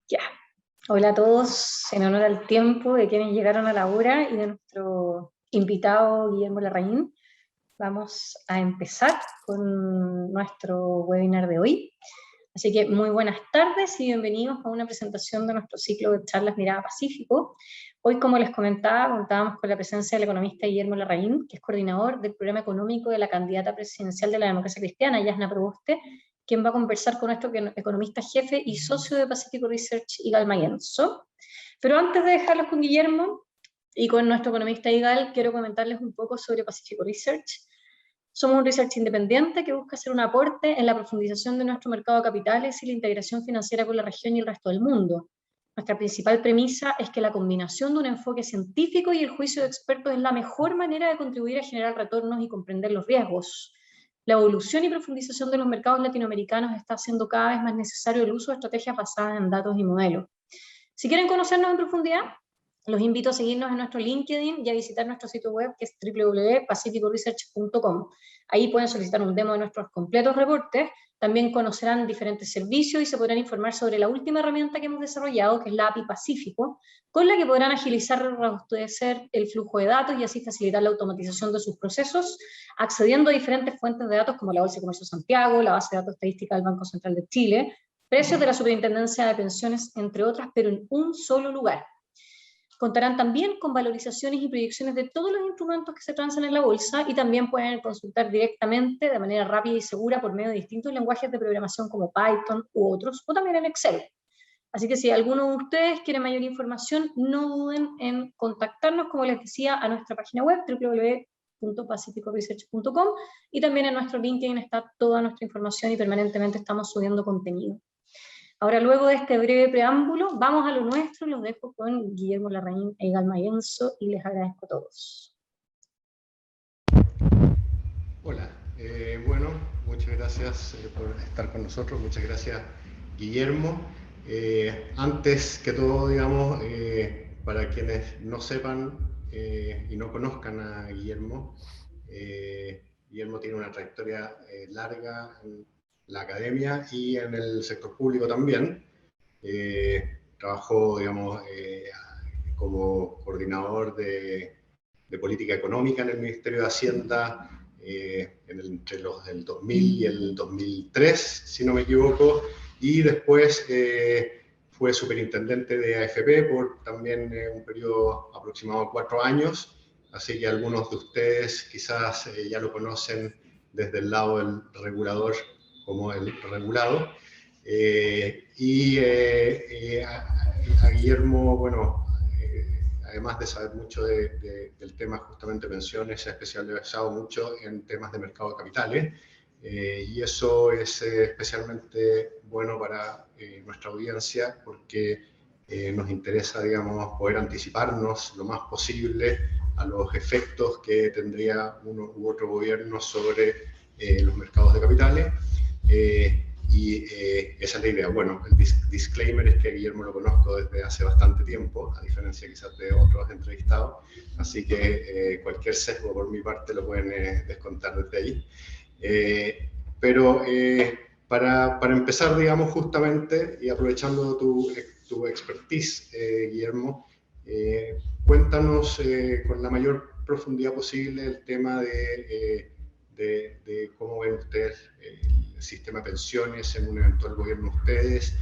Ya. Hola a todos, en honor al tiempo de quienes llegaron a la hora y de nuestro invitado Guillermo Larraín, vamos a empezar con nuestro webinar de hoy. Así que muy buenas tardes y bienvenidos a una presentación de nuestro ciclo de charlas Mirada Pacífico. Hoy, como les comentaba, contábamos con la presencia del economista Guillermo Larraín, que es coordinador del programa económico de la candidata presidencial de la democracia cristiana, Yasna Proboste, quien va a conversar con nuestro economista jefe y socio de Pacifico Research, Igal Mayenzo. Pero antes de dejarlos con Guillermo y con nuestro economista Igal, quiero comentarles un poco sobre Pacifico Research. Somos un research independiente que busca hacer un aporte en la profundización de nuestro mercado de capitales y la integración financiera con la región y el resto del mundo. Nuestra principal premisa es que la combinación de un enfoque científico y el juicio de expertos es la mejor manera de contribuir a generar retornos y comprender los riesgos. La evolución y profundización de los mercados latinoamericanos está haciendo cada vez más necesario el uso de estrategias basadas en datos y modelos. Si quieren conocernos en profundidad, los invito a seguirnos en nuestro LinkedIn y a visitar nuestro sitio web, que es www.pacificoresearch.com. Ahí pueden solicitar un demo de nuestros completos reportes, también conocerán diferentes servicios y se podrán informar sobre la última herramienta que hemos desarrollado, que es la API Pacífico, con la que podrán agilizar y robustecer el flujo de datos y así facilitar la automatización de sus procesos, accediendo a diferentes fuentes de datos como la Bolsa de Comercio de Santiago, la base de datos estadística del Banco Central de Chile, precios de la Superintendencia de Pensiones, entre otras, pero en un solo lugar. Contarán también con valorizaciones y proyecciones de todos los instrumentos que se transan en la bolsa y también pueden consultar directamente de manera rápida y segura por medio de distintos lenguajes de programación como Python u otros, o también en Excel. Así que si alguno de ustedes quiere mayor información, no duden en contactarnos, como les decía, a nuestra página web www.pacificoresearch.com y también en nuestro LinkedIn está toda nuestra información y permanentemente estamos subiendo contenido. Ahora, luego de este breve preámbulo, vamos a lo nuestro. Los dejo con Guillermo Larraín e Igal Mayenzo y les agradezco a todos. Hola, bueno, muchas gracias por estar con nosotros. Muchas gracias, Guillermo. Antes que todo, digamos, para quienes no sepan y no conozcan a Guillermo, Guillermo tiene una trayectoria larga en la academia y en el sector público también. Trabajó, digamos, como coordinador de política económica en el Ministerio de Hacienda entre los del 2000 y el 2003, si no me equivoco, y después fue superintendente de AFP por también un periodo aproximado de 4 años, así que algunos de ustedes quizás ya lo conocen desde el lado del regulador como el regulado. A Guillermo, bueno, además de saber mucho del tema justamente pensiones, se ha especializado mucho en temas de mercado de capitales, y eso es especialmente bueno para nuestra audiencia porque nos interesa, digamos, poder anticiparnos lo más posible a los efectos que tendría uno u otro gobierno sobre los mercados de capitales. Esa es la idea. Bueno, el disclaimer es que Guillermo lo conozco desde hace bastante tiempo, a diferencia quizás de otros entrevistados, así que cualquier sesgo por mi parte lo pueden descontar desde ahí. Pero para empezar, digamos, justamente, y aprovechando tu expertise, Guillermo, cuéntanos con la mayor profundidad posible el tema de cómo ven ustedes el sistema de pensiones en un eventual gobierno de ustedes,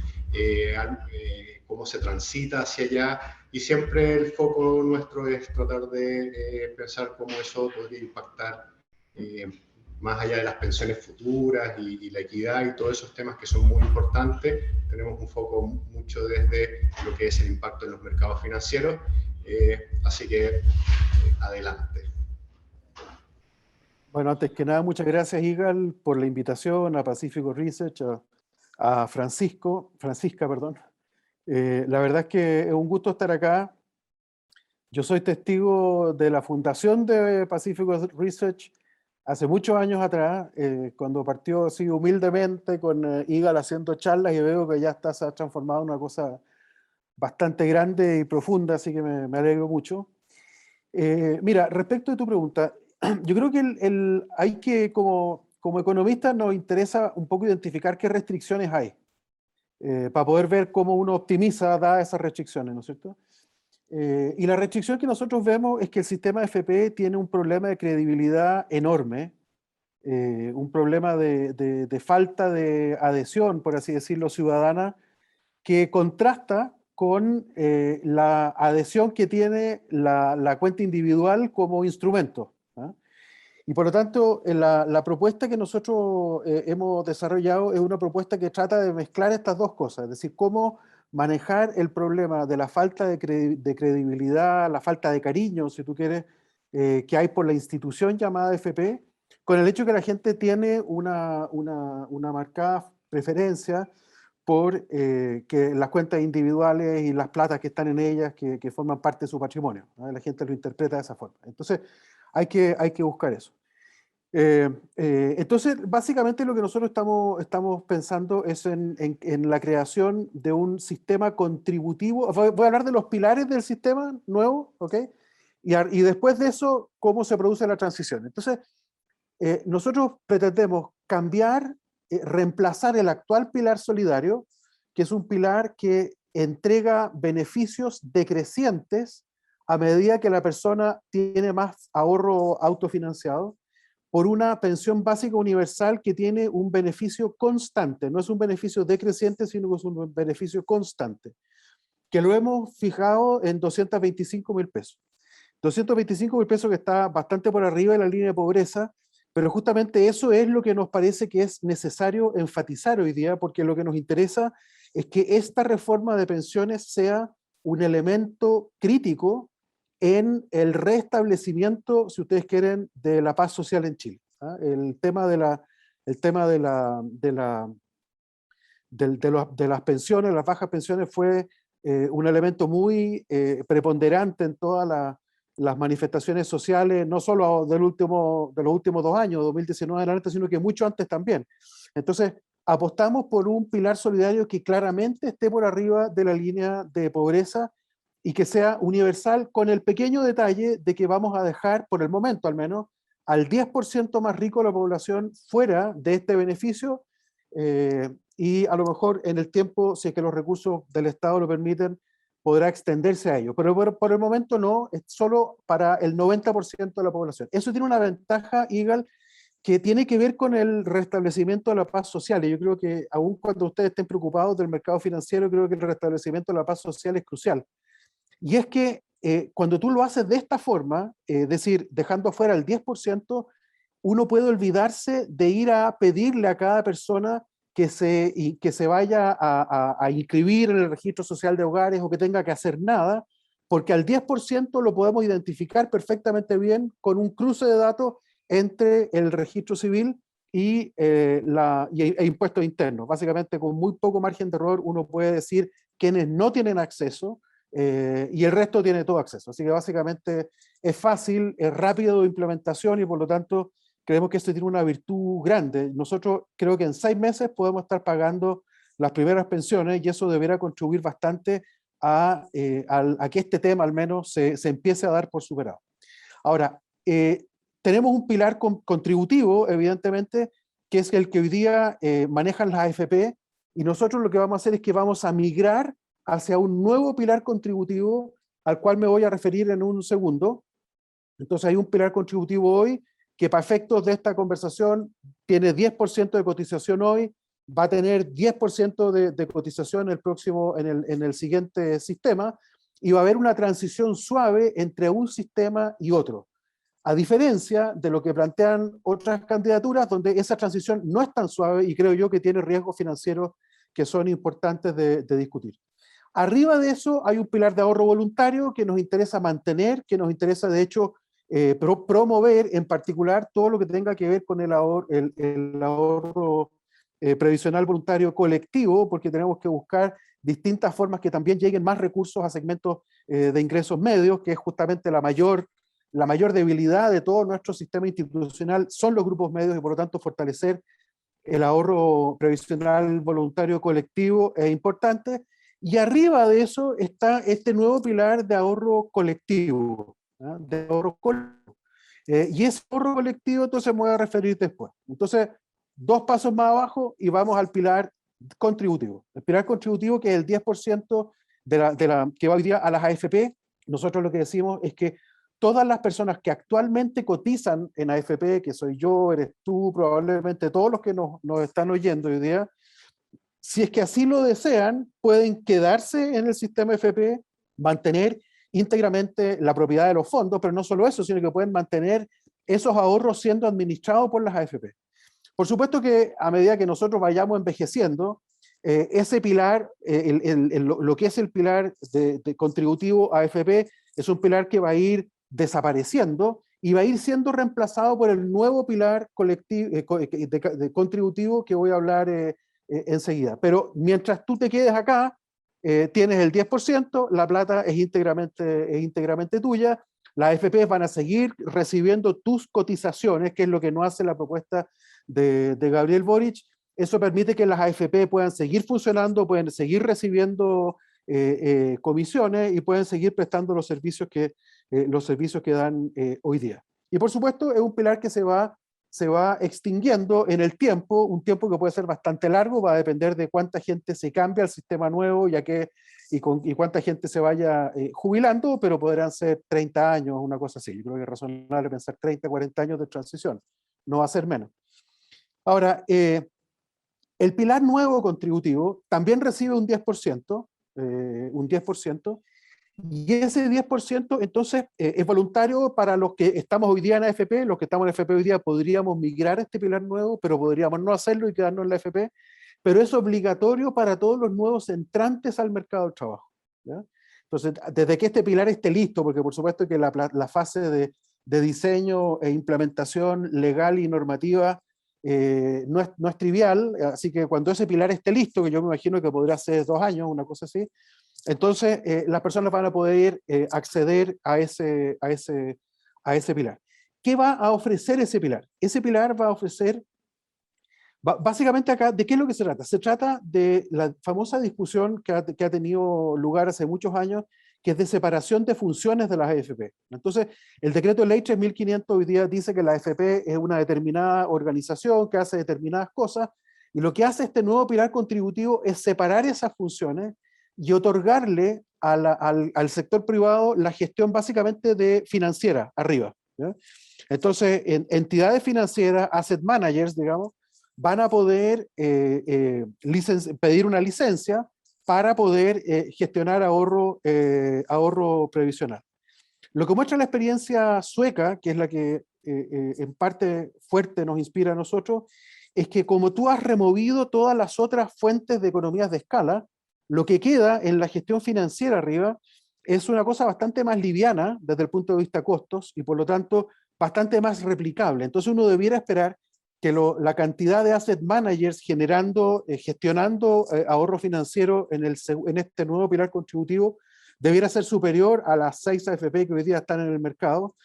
cómo se transita hacia allá, y siempre el foco nuestro es tratar de pensar cómo eso podría impactar más allá de las pensiones futuras y la equidad y todos esos temas que son muy importantes. Tenemos un foco mucho desde lo que es el impacto en los mercados financieros, así que adelante. Bueno, antes que nada, muchas gracias, Igal, por la invitación a Pacifico Research, a Francisca, perdón. La verdad es que es un gusto estar acá. Yo soy testigo de la fundación de Pacifico Research hace muchos años atrás, cuando partió así humildemente con Igal haciendo charlas, y veo que ya se ha transformado en una cosa bastante grande y profunda, así que me alegro mucho. Mira, respecto de tu pregunta, yo creo que hay que, como economistas, nos interesa un poco identificar qué restricciones hay. para poder ver cómo uno optimiza dadas esas restricciones, ¿no es cierto? Y la restricción que nosotros vemos es que el sistema FP tiene un problema de credibilidad enorme, un problema de falta de adhesión, por así decirlo, ciudadana, que contrasta con la adhesión que tiene la cuenta individual como instrumento, ¿ah? Y por lo tanto, la propuesta que nosotros hemos desarrollado es una propuesta que trata de mezclar estas dos cosas, es decir, cómo manejar el problema de la falta de credibilidad, la falta de cariño, si tú quieres, que hay por la institución llamada FP, con el hecho que la gente tiene una marcada preferencia por que las cuentas individuales y las platas que están en ellas, que forman parte de su patrimonio, ¿no? La gente lo interpreta de esa forma. Entonces, hay que buscar eso. Entonces, básicamente lo que nosotros estamos pensando es en la creación de un sistema contributivo. Voy a hablar de los pilares del sistema nuevo, ¿ok? Y después de eso, cómo se produce la transición. Entonces, nosotros pretendemos cambiar, reemplazar el actual pilar solidario, que es un pilar que entrega beneficios decrecientes a medida que la persona tiene más ahorro autofinanciado, por una pensión básica universal que tiene un beneficio constante. No es un beneficio decreciente, sino que es un beneficio constante, que lo hemos fijado en 225.000 pesos. 225.000 pesos, que está bastante por arriba de la línea de pobreza, pero justamente eso es lo que nos parece que es necesario enfatizar hoy día, porque lo que nos interesa es que esta reforma de pensiones sea un elemento crítico en el restablecimiento, si ustedes quieren, de la paz social en Chile, ¿ah? El tema de las pensiones, las bajas pensiones, fue un elemento muy preponderante en todas las manifestaciones sociales, no solo de los últimos 2 años, 2019 en adelante, sino que mucho antes también. Entonces, apostamos por un pilar solidario que claramente esté por arriba de la línea de pobreza y que sea universal, con el pequeño detalle de que vamos a dejar, por el momento al menos, al 10% más rico de la población fuera de este beneficio, y a lo mejor en el tiempo, si es que los recursos del Estado lo permiten, podrá extenderse a ello. Pero por el momento no, es solo para el 90% de la población. Eso tiene una ventaja, Igal, que tiene que ver con el restablecimiento de la paz social. Y yo creo que aun cuando ustedes estén preocupados del mercado financiero, creo que el restablecimiento de la paz social es crucial. Y es que cuando tú lo haces de esta forma, es decir, dejando afuera el 10%, uno puede olvidarse de ir a pedirle a cada persona que se vaya a inscribir en el registro social de hogares o que tenga que hacer nada, porque al 10% lo podemos identificar perfectamente bien con un cruce de datos entre el registro civil y impuestos internos. Básicamente, con muy poco margen de error, uno puede decir quienes no tienen acceso, y el resto tiene todo acceso. Así que básicamente es fácil, es rápido de implementación, y por lo tanto creemos que esto tiene una virtud grande. Nosotros creo que en 6 meses podemos estar pagando las primeras pensiones, y eso deberá contribuir bastante a que este tema al menos se empiece a dar por superado. Ahora, tenemos un pilar contributivo, evidentemente, que es el que hoy día manejan las AFP, y nosotros lo que vamos a hacer es que vamos a migrar hacia un nuevo pilar contributivo, al cual me voy a referir en un segundo. Entonces hay un pilar contributivo hoy que, para efectos de esta conversación, tiene 10% de cotización hoy, va a tener 10% de cotización en el siguiente sistema, y va a haber una transición suave entre un sistema y otro, a diferencia de lo que plantean otras candidaturas, donde esa transición no es tan suave y creo yo que tiene riesgos financieros que son importantes de discutir. Arriba de eso hay un pilar de ahorro voluntario que nos interesa mantener, que nos interesa de hecho promover, en particular todo lo que tenga que ver con el ahorro previsional voluntario colectivo, porque tenemos que buscar distintas formas que también lleguen más recursos a segmentos de ingresos medios, que es justamente la mayor debilidad de todo nuestro sistema institucional, son los grupos medios, y por lo tanto fortalecer el ahorro previsional voluntario colectivo es importante. Y arriba de eso está este nuevo pilar de ahorro colectivo, ¿ah? De ahorro colectivo. Y ese ahorro colectivo entonces me voy a referir después. Entonces, 2 pasos más abajo y vamos al pilar contributivo. El pilar contributivo, que es el 10% que va hoy día a las AFP. Nosotros lo que decimos es que todas las personas que actualmente cotizan en AFP, que soy yo, eres tú, probablemente todos los que nos están oyendo hoy día, si es que así lo desean, pueden quedarse en el sistema AFP, mantener íntegramente la propiedad de los fondos, pero no solo eso, sino que pueden mantener esos ahorros siendo administrados por las AFP. Por supuesto que a medida que nosotros vayamos envejeciendo, ese pilar, lo que es el pilar de contributivo AFP, es un pilar que va a ir desapareciendo y va a ir siendo reemplazado por el nuevo pilar colectivo, de contributivo que voy a hablar enseguida. Pero mientras tú te quedes acá, tienes el 10%, la plata es íntegramente tuya, las AFP van a seguir recibiendo tus cotizaciones, que es lo que no hace la propuesta de Gabriel Boric. Eso permite que las AFP puedan seguir funcionando, pueden seguir recibiendo comisiones y pueden seguir prestando los servicios que dan hoy día. Y por supuesto es un pilar que se va extinguiendo en el tiempo, un tiempo que puede ser bastante largo, va a depender de cuánta gente se cambia al sistema nuevo y cuánta gente se vaya jubilando, pero podrán ser 30 años, una cosa así. Yo creo que es razonable pensar 30, 40 años de transición, no va a ser menos. Ahora, el pilar nuevo contributivo también recibe un 10%, y ese 10% entonces es voluntario para los que estamos hoy día en AFP. Los que estamos en AFP hoy día podríamos migrar a este pilar nuevo, pero podríamos no hacerlo y quedarnos en la AFP, pero es obligatorio para todos los nuevos entrantes al mercado del trabajo, ¿ya? Entonces, desde que este pilar esté listo, porque por supuesto que la fase de diseño e implementación legal y normativa no es trivial, así que cuando ese pilar esté listo, que yo me imagino que podría ser 2 años, una cosa así, entonces las personas van a poder acceder a ese pilar. ¿Qué va a ofrecer ese pilar? Ese pilar va a ofrecer, básicamente acá, ¿de qué es lo que se trata? Se trata de la famosa discusión que ha tenido lugar hace muchos años, que es de separación de funciones de las AFP. Entonces, el decreto de ley 3500 hoy día dice que la AFP es una determinada organización que hace determinadas cosas, y lo que hace este nuevo pilar contributivo es separar esas funciones y otorgarle al sector privado la gestión básicamente de financiera, arriba, ¿ya? Entonces, entidades financieras, asset managers, digamos, van a poder pedir una licencia para poder gestionar ahorro previsional. Lo que muestra la experiencia sueca, que es la que en parte fuerte nos inspira a nosotros, es que como tú has removido todas las otras fuentes de economías de escala, lo que queda en la gestión financiera arriba es una cosa bastante más liviana desde el punto de vista costos y por lo tanto bastante más replicable. Entonces uno debiera esperar que la cantidad de asset managers gestionando ahorro financiero en este nuevo pilar contributivo debiera ser superior a las 6 AFP que hoy día están en el mercado,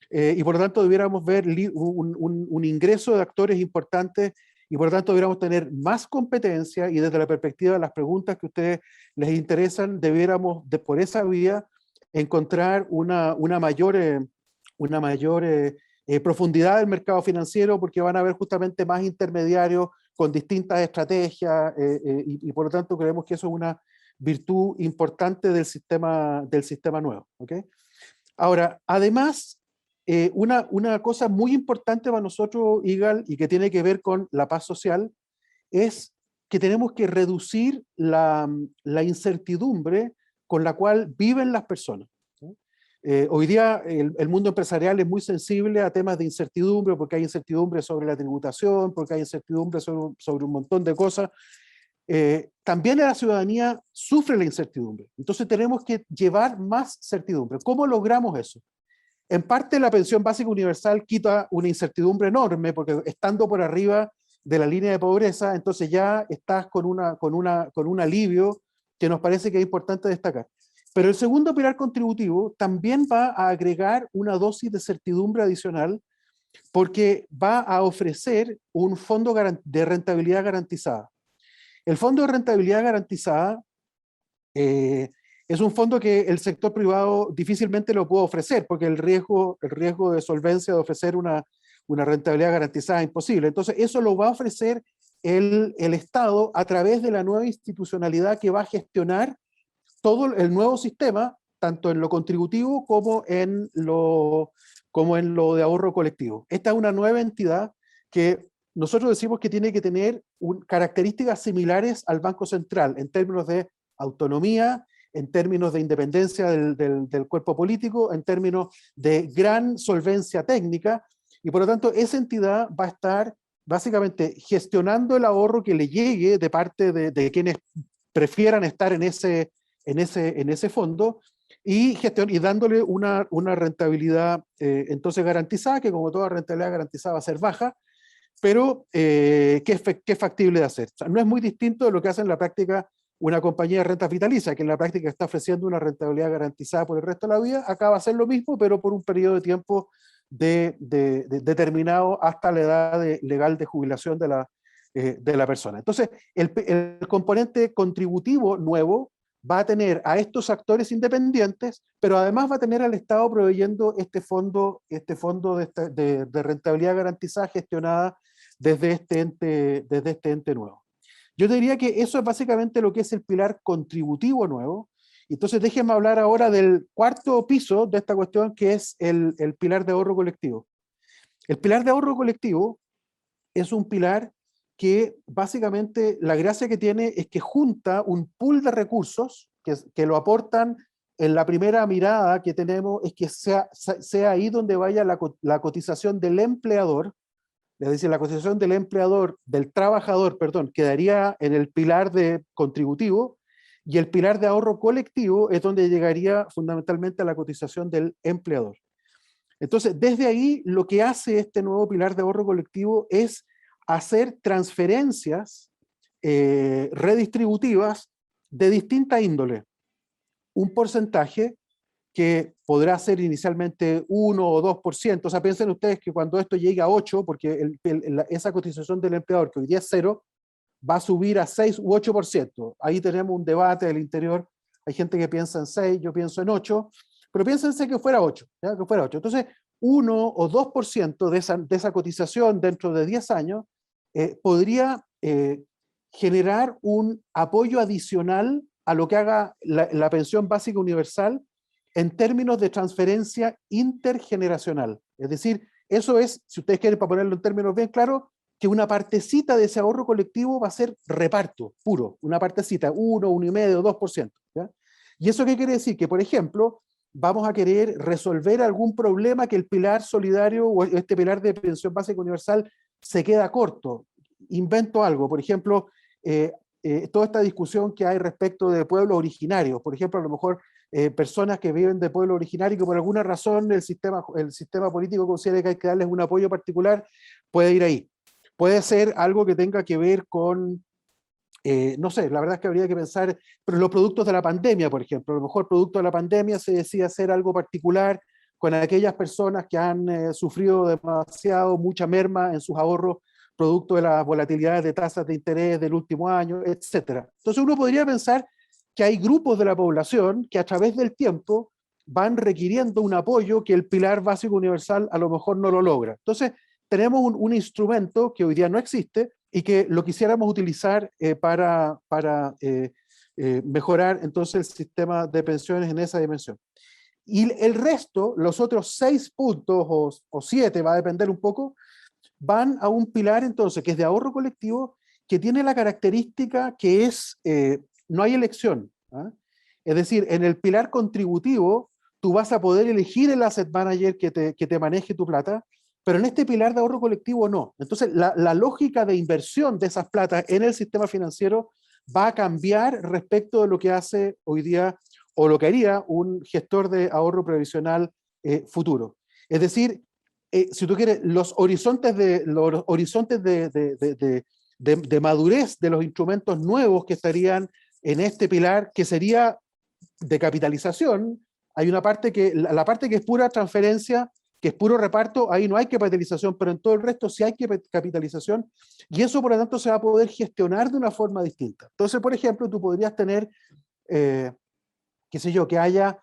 y por lo tanto debiéramos ver un ingreso de actores importantes y por lo tanto debiéramos tener más competencia, y desde la perspectiva de las preguntas que a ustedes les interesan, debiéramos por esa vía encontrar una mayor profundidad del mercado financiero, porque van a haber justamente más intermediarios con distintas estrategias, y por lo tanto creemos que eso es una virtud importante del sistema nuevo, ¿okay? Ahora, además, una cosa muy importante para nosotros, Igal, y que tiene que ver con la paz social, es que tenemos que reducir la incertidumbre con la cual viven las personas. Hoy día el mundo empresarial es muy sensible a temas de incertidumbre, porque hay incertidumbre sobre la tributación, porque hay incertidumbre sobre un montón de cosas. También la ciudadanía sufre la incertidumbre. Entonces tenemos que llevar más certidumbre. ¿Cómo logramos eso? En parte la pensión básica universal quita una incertidumbre enorme, porque estando por arriba de la línea de pobreza, entonces ya estás con un alivio que nos parece que es importante destacar. Pero el segundo pilar contributivo también va a agregar una dosis de certidumbre adicional, porque va a ofrecer un fondo de rentabilidad garantizada. El fondo de rentabilidad garantizada es un fondo que el sector privado difícilmente lo puede ofrecer, porque el riesgo de solvencia de ofrecer una rentabilidad garantizada es imposible. Entonces eso lo va a ofrecer el Estado a través de la nueva institucionalidad que va a gestionar todo el nuevo sistema, tanto en lo contributivo como en lo de ahorro colectivo. Esta es una nueva entidad que nosotros decimos que tiene que tener características similares al Banco Central, en términos de autonomía, en términos de independencia del cuerpo político, en términos de gran solvencia técnica, y por lo tanto esa entidad va a estar básicamente gestionando el ahorro que le llegue de parte de quienes prefieran estar en ese fondo, y dándole una rentabilidad entonces garantizada, que como toda rentabilidad garantizada va a ser baja, pero que es factible de hacer. O sea, no es muy distinto de lo que hace en la práctica una compañía de rentas vitalicias, que en la práctica está ofreciendo una rentabilidad garantizada por el resto de la vida. Acá va a ser lo mismo, pero por un periodo de tiempo determinado hasta la edad legal de jubilación de la persona. Entonces, el componente contributivo nuevo va a tener a estos actores independientes, pero además va a tener al Estado proveyendo este fondo de rentabilidad garantizada gestionada desde este ente nuevo. Yo diría que eso es básicamente lo que es el pilar contributivo nuevo. Entonces déjenme hablar ahora del cuarto piso de esta cuestión, que es el pilar de ahorro colectivo. El pilar de ahorro colectivo es un pilar que básicamente la gracia que tiene es que junta un pool de recursos que lo aportan. En la primera mirada que tenemos es que sea ahí donde vaya la cotización del empleador, es decir, la cotización del trabajador, perdón, quedaría en el pilar de contributivo, y el pilar de ahorro colectivo es donde llegaría fundamentalmente a la cotización del empleador. Entonces, desde ahí, lo que hace este nuevo pilar de ahorro colectivo es hacer transferencias redistributivas de distinta índole. Un porcentaje que podrá ser inicialmente 1 o 2%, o sea, piensen ustedes que cuando esto llegue a 8, porque esa cotización del empleador, que hoy día es 0, va a subir a 6 u 8%. Ahí tenemos un debate del interior, hay gente que piensa en 6, yo pienso en 8, pero piénsense que fuera 8, ¿ya? Que fuera 8. Entonces, 1 o 2% de esa cotización dentro de 10 años podría generar un apoyo adicional a lo que haga la pensión básica universal en términos de transferencia intergeneracional. Es decir, eso es, si ustedes quieren, para ponerlo en términos bien claros, que una partecita de ese ahorro colectivo va a ser reparto puro, una partecita, 1, 1,5, 2%. ¿Ya? ¿Y eso qué quiere decir? Que, por ejemplo, vamos a querer resolver algún problema que el pilar solidario o este pilar de pensión básica universal se queda corto. Invento algo, por ejemplo, toda esta discusión que hay respecto de pueblos originarios, por ejemplo, a lo mejor personas que viven de pueblo originario y que por alguna razón el sistema político considera que hay que darles un apoyo particular, puede ir ahí. Puede ser algo que tenga que ver con, no sé, la verdad es que habría que pensar, pero los productos de la pandemia, por ejemplo, a lo mejor producto de la pandemia se decide hacer algo particular con aquellas personas que han sufrido demasiado, mucha merma en sus ahorros, producto de las volatilidades de tasas de interés del último año, etc. Entonces uno podría pensar que hay grupos de la población que a través del tiempo van requiriendo un apoyo que el pilar básico universal a lo mejor no lo logra. Entonces tenemos un instrumento que hoy día no existe y que lo quisiéramos utilizar para mejorar entonces el sistema de pensiones en esa dimensión. Y el resto, los otros 6 puntos o 7, va a depender un poco, van a un pilar entonces que es de ahorro colectivo, que tiene la característica que es, no hay elección. ¿Ah? Es decir, en el pilar contributivo tú vas a poder elegir el asset manager que te maneje tu plata, pero en este pilar de ahorro colectivo no. Entonces la lógica de inversión de esas platas en el sistema financiero va a cambiar respecto de lo que hace hoy día o lo que haría un gestor de ahorro previsional futuro. Es decir, si tú quieres, los horizontes de madurez de los instrumentos nuevos que estarían en este pilar, que sería de capitalización, hay una parte la parte que es pura transferencia, que es puro reparto, ahí no hay capitalización, pero en todo el resto sí hay capitalización, y eso por lo tanto se va a poder gestionar de una forma distinta. Entonces, por ejemplo, tú podrías tener, qué sé yo, que haya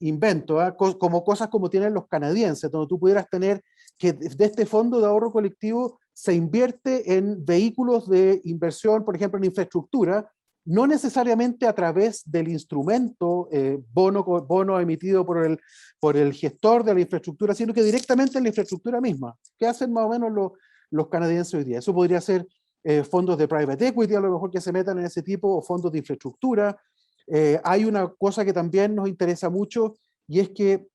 invento, como cosas como tienen los canadienses, donde tú pudieras tener que de este fondo de ahorro colectivo se invierte en vehículos de inversión, por ejemplo, en infraestructura, no necesariamente a través del instrumento bono emitido por el gestor de la infraestructura, sino que directamente en la infraestructura misma. ¿Qué hacen más o menos los canadienses hoy día? Eso podría ser fondos de private equity, a lo mejor, que se metan en ese tipo, o fondos de infraestructura. Hay una cosa que también nos interesa mucho, y es que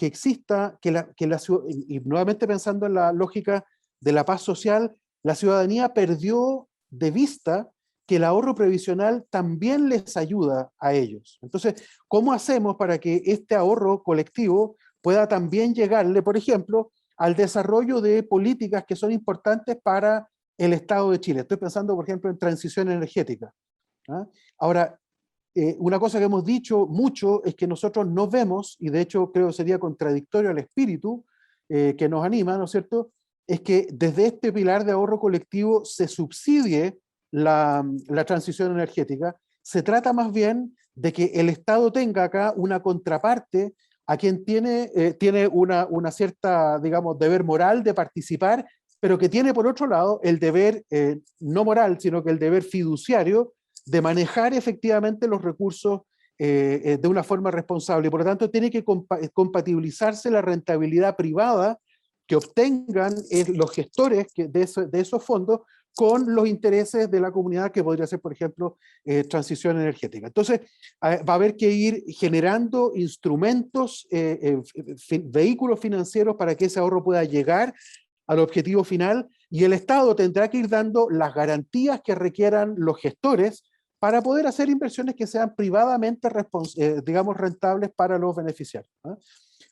exista, que la ciudad, y nuevamente pensando en la lógica de la paz social, la ciudadanía perdió de vista que el ahorro previsional también les ayuda a ellos. Entonces, ¿cómo hacemos para que este ahorro colectivo pueda también llegarle, por ejemplo, al desarrollo de políticas que son importantes para el Estado de Chile? Estoy pensando, por ejemplo, en transición energética. ¿Ah? Ahora, una cosa que hemos dicho mucho es que nosotros no vemos, y de hecho creo que sería contradictorio al espíritu que nos anima, ¿no es cierto?, es que desde este pilar de ahorro colectivo se subsidie la transición energética. Se trata más bien de que el Estado tenga acá una contraparte a quien tiene una cierta, digamos, deber moral de participar, pero que tiene por otro lado el deber, no moral, sino que el deber fiduciario de manejar efectivamente los recursos de una forma responsable. Por lo tanto, tiene que compatibilizarse la rentabilidad privada que obtengan los gestores de esos fondos con los intereses de la comunidad, que podría ser, por ejemplo, transición energética. Entonces, va a haber que ir generando instrumentos, vehículos financieros para que ese ahorro pueda llegar al objetivo final, y el Estado tendrá que ir dando las garantías que requieran los gestores para poder hacer inversiones que sean privadamente, digamos, rentables para los beneficiarios.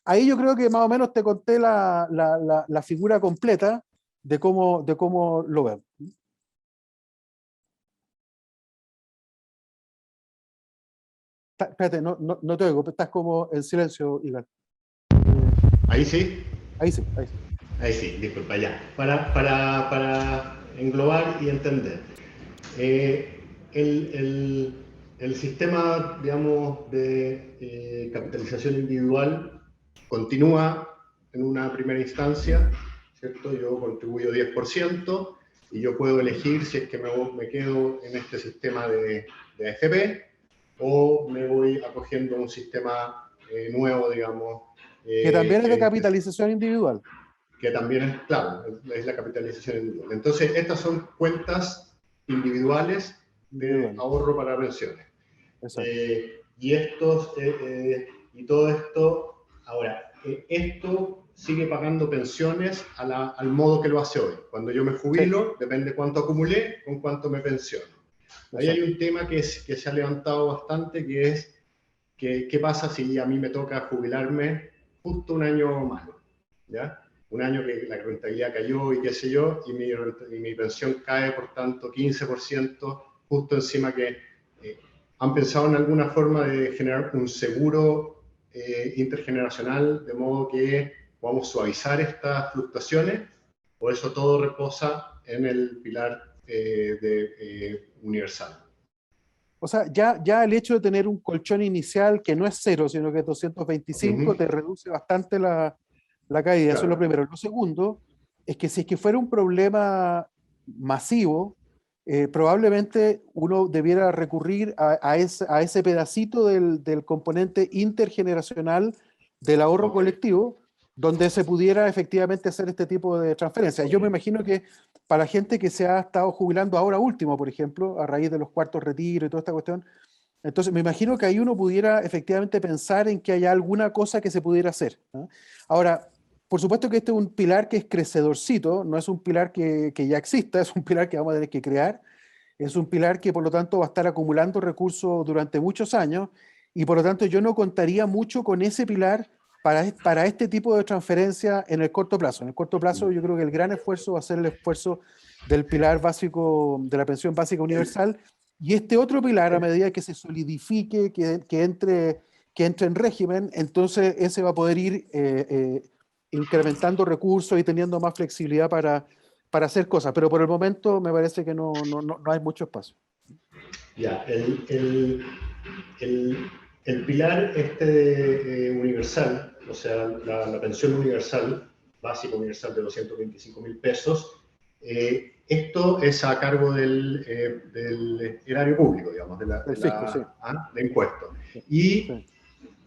Ahí yo creo que más o menos te conté la figura completa de cómo lo vemos. Espérate, no te oigo, estás como en silencio, Iván. Ahí sí. Ahí sí, ahí sí. Ahí sí, disculpa, ya. Para englobar y entender. El sistema, digamos, de capitalización individual continúa en una primera instancia, ¿cierto? Yo contribuyo 10% y yo puedo elegir si es que me quedo en este sistema de AFP o me voy acogiendo a un sistema nuevo, digamos. Que también es de capitalización individual. Que también es, claro, es la capitalización individual. Entonces, estas son cuentas individuales de ahorro para pensiones. Y todo esto, ahora, esto sigue pagando pensiones al modo que lo hace hoy. Cuando yo me jubilo, depende cuánto acumulé, con cuánto me pensiono. Ahí hay un tema que se ha levantado bastante, que es qué pasa si a mí me toca jubilarme justo un año malo, ¿ya? Un año que la rentabilidad cayó y qué sé yo, y mi pensión cae, por tanto, 15%, justo encima que han pensado en alguna forma de generar un seguro intergeneracional, de modo que podamos suavizar estas fluctuaciones, o eso todo reposa en el pilar universal. O sea, ya el hecho de tener un colchón inicial que no es 0, sino que es 225, te reduce bastante la caída. Claro. Eso es lo primero. Lo segundo es que si es que fuera un problema masivo, probablemente uno debiera recurrir a ese pedacito del componente intergeneracional del ahorro colectivo, donde se pudiera efectivamente hacer este tipo de transferencias. Yo me imagino que para la gente que se ha estado jubilando ahora último, por ejemplo, a raíz de los cuartos retiros y toda esta cuestión, entonces me imagino que ahí uno pudiera efectivamente pensar en que haya alguna cosa que se pudiera hacer, ¿no? Ahora, por supuesto que este es un pilar que es crecedorcito, no es un pilar que ya exista, es un pilar que vamos a tener que crear, es un pilar que por lo tanto va a estar acumulando recursos durante muchos años, y por lo tanto yo no contaría mucho con ese pilar para este tipo de transferencia en el corto plazo. En el corto plazo yo creo que el gran esfuerzo va a ser el esfuerzo del pilar básico, de la pensión básica universal, y este otro pilar, a medida que se solidifique, que entre en régimen, entonces ese va a poder ir incrementando recursos y teniendo más flexibilidad para hacer cosas, pero por el momento me parece que no hay mucho espacio. Ya, el pilar universal, o sea, la pensión universal, básica universal de 225.000 pesos, Esto es a cargo del erario público, digamos, de impuestos. ¿Y Sí.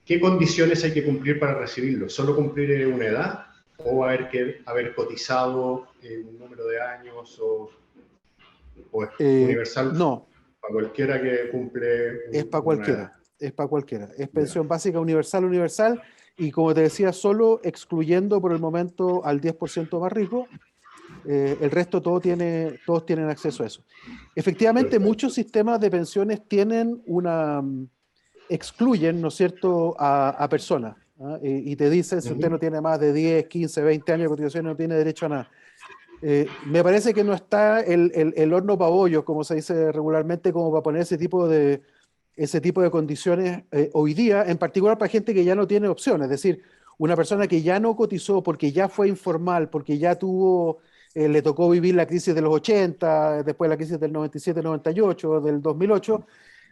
qué condiciones hay que cumplir para recibirlo? ¿Solo cumplir una edad? ¿O haber cotizado un número de años? ¿O es universal? No, Para cualquiera que cumple es para una edad. cualquiera, es para cualquiera. Es pensión básica universal, y como te decía, solo excluyendo por el momento al 10% más rico, el resto todos tienen acceso a eso. Efectivamente, Perfecto. muchos sistemas de pensiones excluyen, ¿no es cierto?, a personas, ¿ah? Y te dicen, si usted no tiene más de 10, 15, 20 años de cotización, no tiene derecho a nada. Me parece que no está el horno para bollos, como se dice regularmente, como para poner ese tipo de condiciones hoy día, en particular para gente que ya no tiene opción. Es decir, una persona que ya no cotizó porque ya fue informal, porque ya le tocó vivir la crisis de los 80, después la crisis del 97-98, del 2008,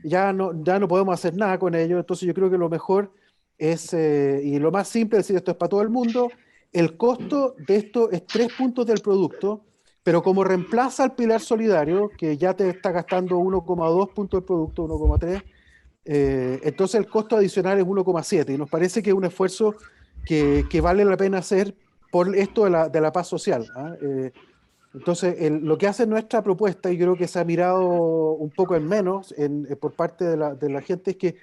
ya no podemos hacer nada con ello. Entonces yo creo que lo mejor es, y lo más simple, es decir, esto es para todo el mundo. El costo de esto es 3 puntos del producto, pero como reemplaza al pilar solidario, que ya te está gastando 1,2 puntos del producto, 1,3, entonces el costo adicional es 1,7, y nos parece que es un esfuerzo que vale la pena hacer por esto de la paz social, ¿ah? Entonces, lo que hace nuestra propuesta, y creo que se ha mirado un poco en menos por parte de la gente, es que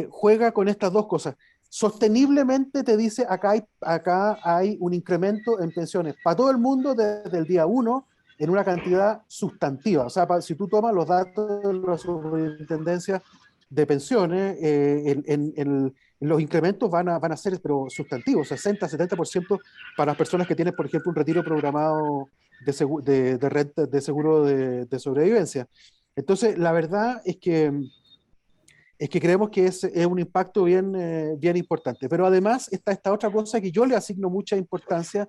juega con estas dos cosas. Sosteniblemente te dice, acá hay un incremento en pensiones para todo el mundo desde el día 1 en una cantidad sustantiva. O sea, si tú tomas los datos de la superintendencia de pensiones, los incrementos van a ser pero sustantivos, 60-70% para las personas que tienen, por ejemplo, un retiro programado de renta, de seguro de sobrevivencia. Entonces, la verdad es que creemos que es un impacto bien importante. Pero además está esta otra cosa que yo le asigno mucha importancia,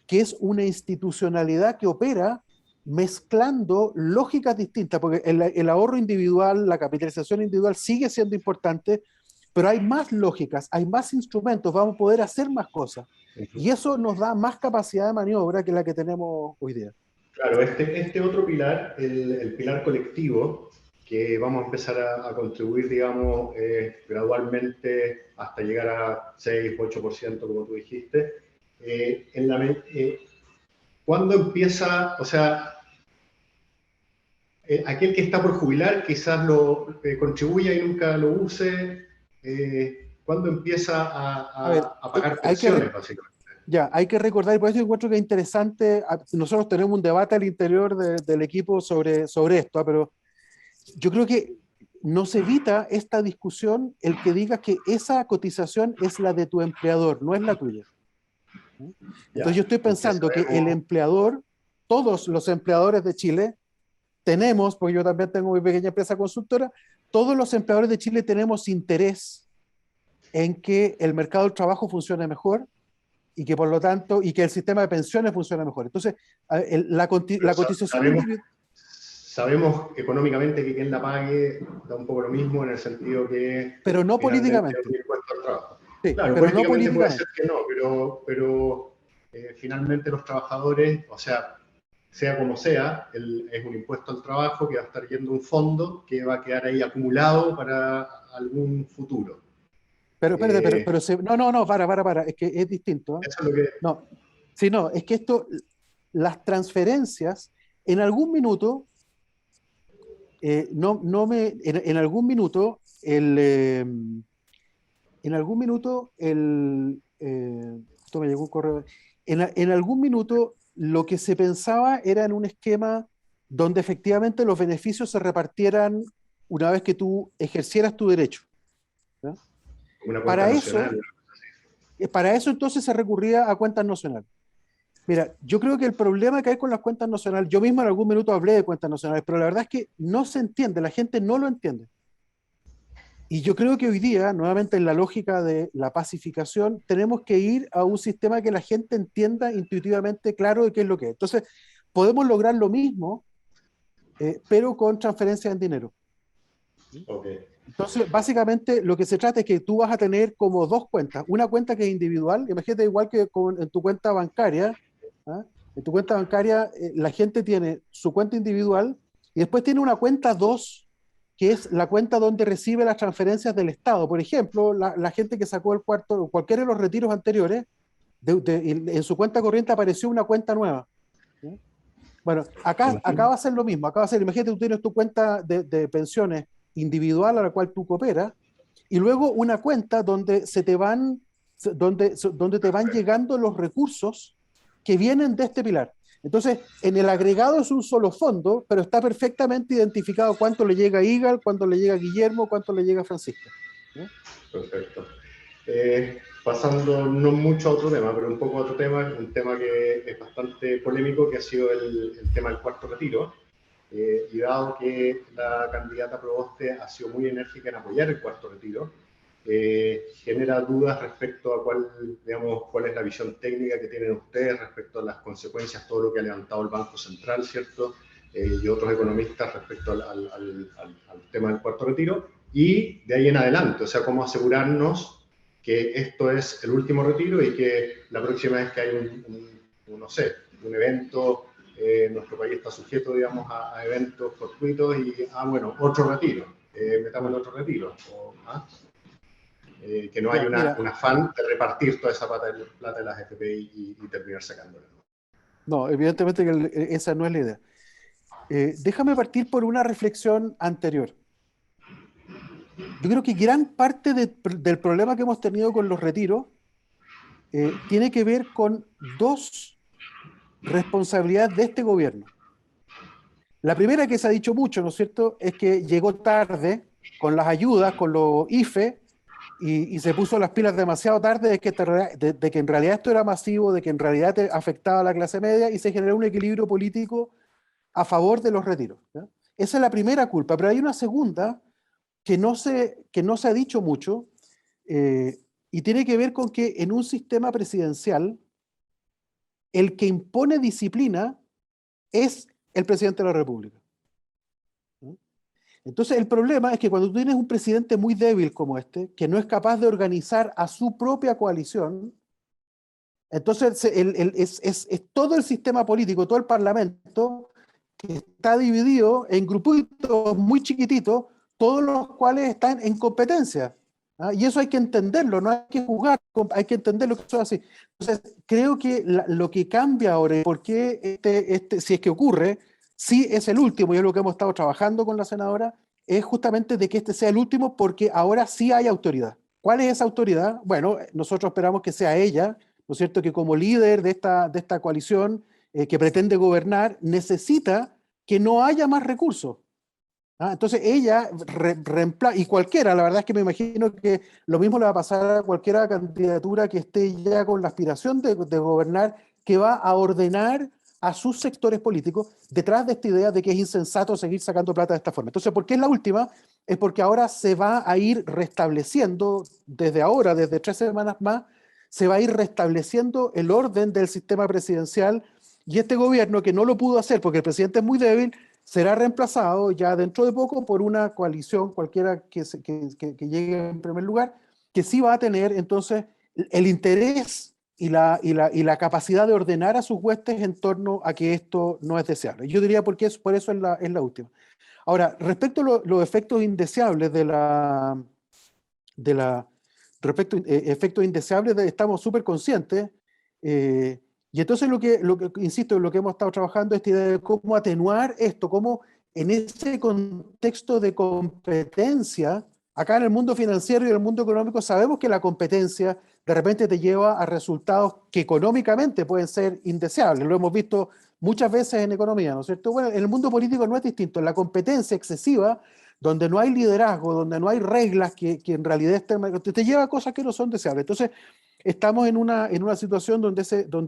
que es una institucionalidad que opera mezclando lógicas distintas, porque el ahorro individual, la capitalización individual sigue siendo importante, pero hay más lógicas, hay más instrumentos, vamos a poder hacer más cosas. Y eso nos da más capacidad de maniobra que la que tenemos hoy día. Claro, este otro pilar, el pilar colectivo, que vamos a empezar a contribuir, digamos, gradualmente hasta llegar a 6-8%, como tú dijiste. ¿Cuándo empieza, o sea, aquel que está por jubilar quizás lo contribuya y nunca lo use? ¿Cuándo empieza a pagar pensiones, básicamente? Ya, hay que recordar, y por eso encuentro que es interesante, nosotros tenemos un debate al interior del equipo sobre esto, pero yo creo que nos evita esta discusión el que diga que esa cotización es la de tu empleador, no es la tuya. Entonces yo estoy pensando que el empleador, todos los empleadores de Chile, tenemos, porque yo también tengo mi pequeña empresa consultora, todos los empleadores de Chile tenemos interés en que el mercado del trabajo funcione mejor, y que por lo tanto, y que el sistema de pensiones funcione mejor. Entonces, la cotización individual... Sabemos económicamente que quien la pague da un poco lo mismo, en el sentido que... Pero no políticamente. Sí, claro, pero no políticamente puede ser que no, pero finalmente los trabajadores, o sea como sea, es un impuesto al trabajo que va a estar yendo a un fondo que va a quedar ahí acumulado para algún futuro. Pero para, es que es distinto, ¿eh? Eso es lo que... No, sí, no, es que las transferencias, en algún minuto, en algún minuto, esto me llegó un correo, en algún minuto lo que se pensaba era en un esquema donde efectivamente los beneficios se repartieran una vez que tú ejercieras tu derecho, ¿no? Para eso entonces se recurría a cuentas nacionales. Mira, yo creo que el problema que hay con las cuentas nacionales, yo mismo en algún minuto hablé de cuentas nacionales, pero la verdad es que no se entiende, la gente no lo entiende. Y yo creo que hoy día, nuevamente en la lógica de la pacificación, tenemos que ir a un sistema que la gente entienda intuitivamente claro de qué es lo que es. Entonces, podemos lograr lo mismo, pero con transferencia en dinero. Okay. Entonces, básicamente, lo que se trata es que tú vas a tener como dos cuentas. Una cuenta que es individual, imagínate igual que en tu cuenta bancaria, ¿ah? En tu cuenta bancaria, la gente tiene su cuenta individual y después tiene una cuenta 2, que es la cuenta donde recibe las transferencias del Estado. Por ejemplo, la gente que sacó el cuarto, cualquiera de los retiros anteriores, en su cuenta corriente apareció una cuenta nueva. ¿Sí? Bueno, acá va a ser lo mismo. Acá va a ser, imagínate, tú tienes tu cuenta de pensiones individual a la cual tú cooperas, y luego una cuenta donde donde te van llegando los recursos que vienen de este pilar. Entonces, en el agregado es un solo fondo, pero está perfectamente identificado cuánto le llega a Igal, cuánto le llega a Guillermo, cuánto le llega a Francisca. ¿Sí? Perfecto. Pasando no mucho a otro tema, pero un poco a otro tema, un tema que es bastante polémico, que ha sido el tema del cuarto retiro. Y dado que la candidata Proboste ha sido muy enérgica en apoyar el cuarto retiro, genera dudas respecto a cuál es la visión técnica que tienen ustedes respecto a las consecuencias, todo lo que ha levantado el Banco Central, ¿cierto? Y otros economistas respecto al tema del cuarto retiro, y de ahí en adelante, o sea, cómo asegurarnos que esto es el último retiro y que la próxima vez que hay no sé, un evento, nuestro país está sujeto, digamos, a eventos fortuitos y, bueno, otro retiro, metamos el otro retiro, que no hay un afán de repartir toda esa plata de las FPI y terminar sacándola. No, evidentemente que esa no es la idea. Déjame partir por una reflexión anterior. Yo creo que gran parte del problema que hemos tenido con los retiros tiene que ver con dos responsabilidades de este gobierno. La primera, que se ha dicho mucho, ¿no es cierto?, es que llegó tarde con las ayudas, con los IFE, y se puso las pilas demasiado tarde de que en realidad esto era masivo, de que en realidad afectaba a la clase media, y se generó un equilibrio político a favor de los retiros, ¿ya? Esa es la primera culpa, pero hay una segunda que no se ha dicho mucho, y tiene que ver con que en un sistema presidencial el que impone disciplina es el presidente de la República. ¿Sí? Entonces el problema es que cuando tú tienes un presidente muy débil como este, que no es capaz de organizar a su propia coalición, entonces es todo el sistema político, todo el parlamento, que está dividido en grupitos muy chiquititos, todos los cuales están en competencia. ¿Ah? Y eso hay que entenderlo, no hay que jugar, hay que entenderlo que eso es así. Entonces, creo que lo que cambia ahora, y por qué si es que ocurre, sí es el último, y es lo que hemos estado trabajando con la senadora, es justamente de que este sea el último, porque ahora sí hay autoridad. ¿Cuál es esa autoridad? Bueno, nosotros esperamos que sea ella, ¿no es cierto?, que como líder de esta coalición que pretende gobernar, necesita que no haya más recursos. ¿Ah? Entonces ella reemplaza, y cualquiera, la verdad es que me imagino que lo mismo le va a pasar a cualquier candidatura que esté ya con la aspiración de gobernar, que va a ordenar a sus sectores políticos detrás de esta idea de que es insensato seguir sacando plata de esta forma. Entonces, ¿por qué es la última? Es porque ahora se va a ir restableciendo, desde ahora, desde 3 semanas más, se va a ir restableciendo el orden del sistema presidencial, y este gobierno, que no lo pudo hacer porque el presidente es muy débil, será reemplazado ya dentro de poco por una coalición cualquiera que llegue en primer lugar, que sí va a tener entonces el interés y la capacidad de ordenar a sus huestes en torno a que esto no es deseable. Yo diría por eso es la última. Ahora, respecto a los efectos indeseables efectos indeseables, estamos súper conscientes, y entonces insisto, lo que hemos estado trabajando es esta idea de cómo atenuar esto, cómo en ese contexto de competencia, acá en el mundo financiero y en el mundo económico, sabemos que la competencia de repente te lleva a resultados que económicamente pueden ser indeseables. Lo hemos visto muchas veces en economía, ¿no es cierto? Bueno, en el mundo político no es distinto. La competencia excesiva, donde no hay liderazgo, donde no hay reglas que en realidad te lleva a cosas que no son deseables. Entonces, estamos en una situación donde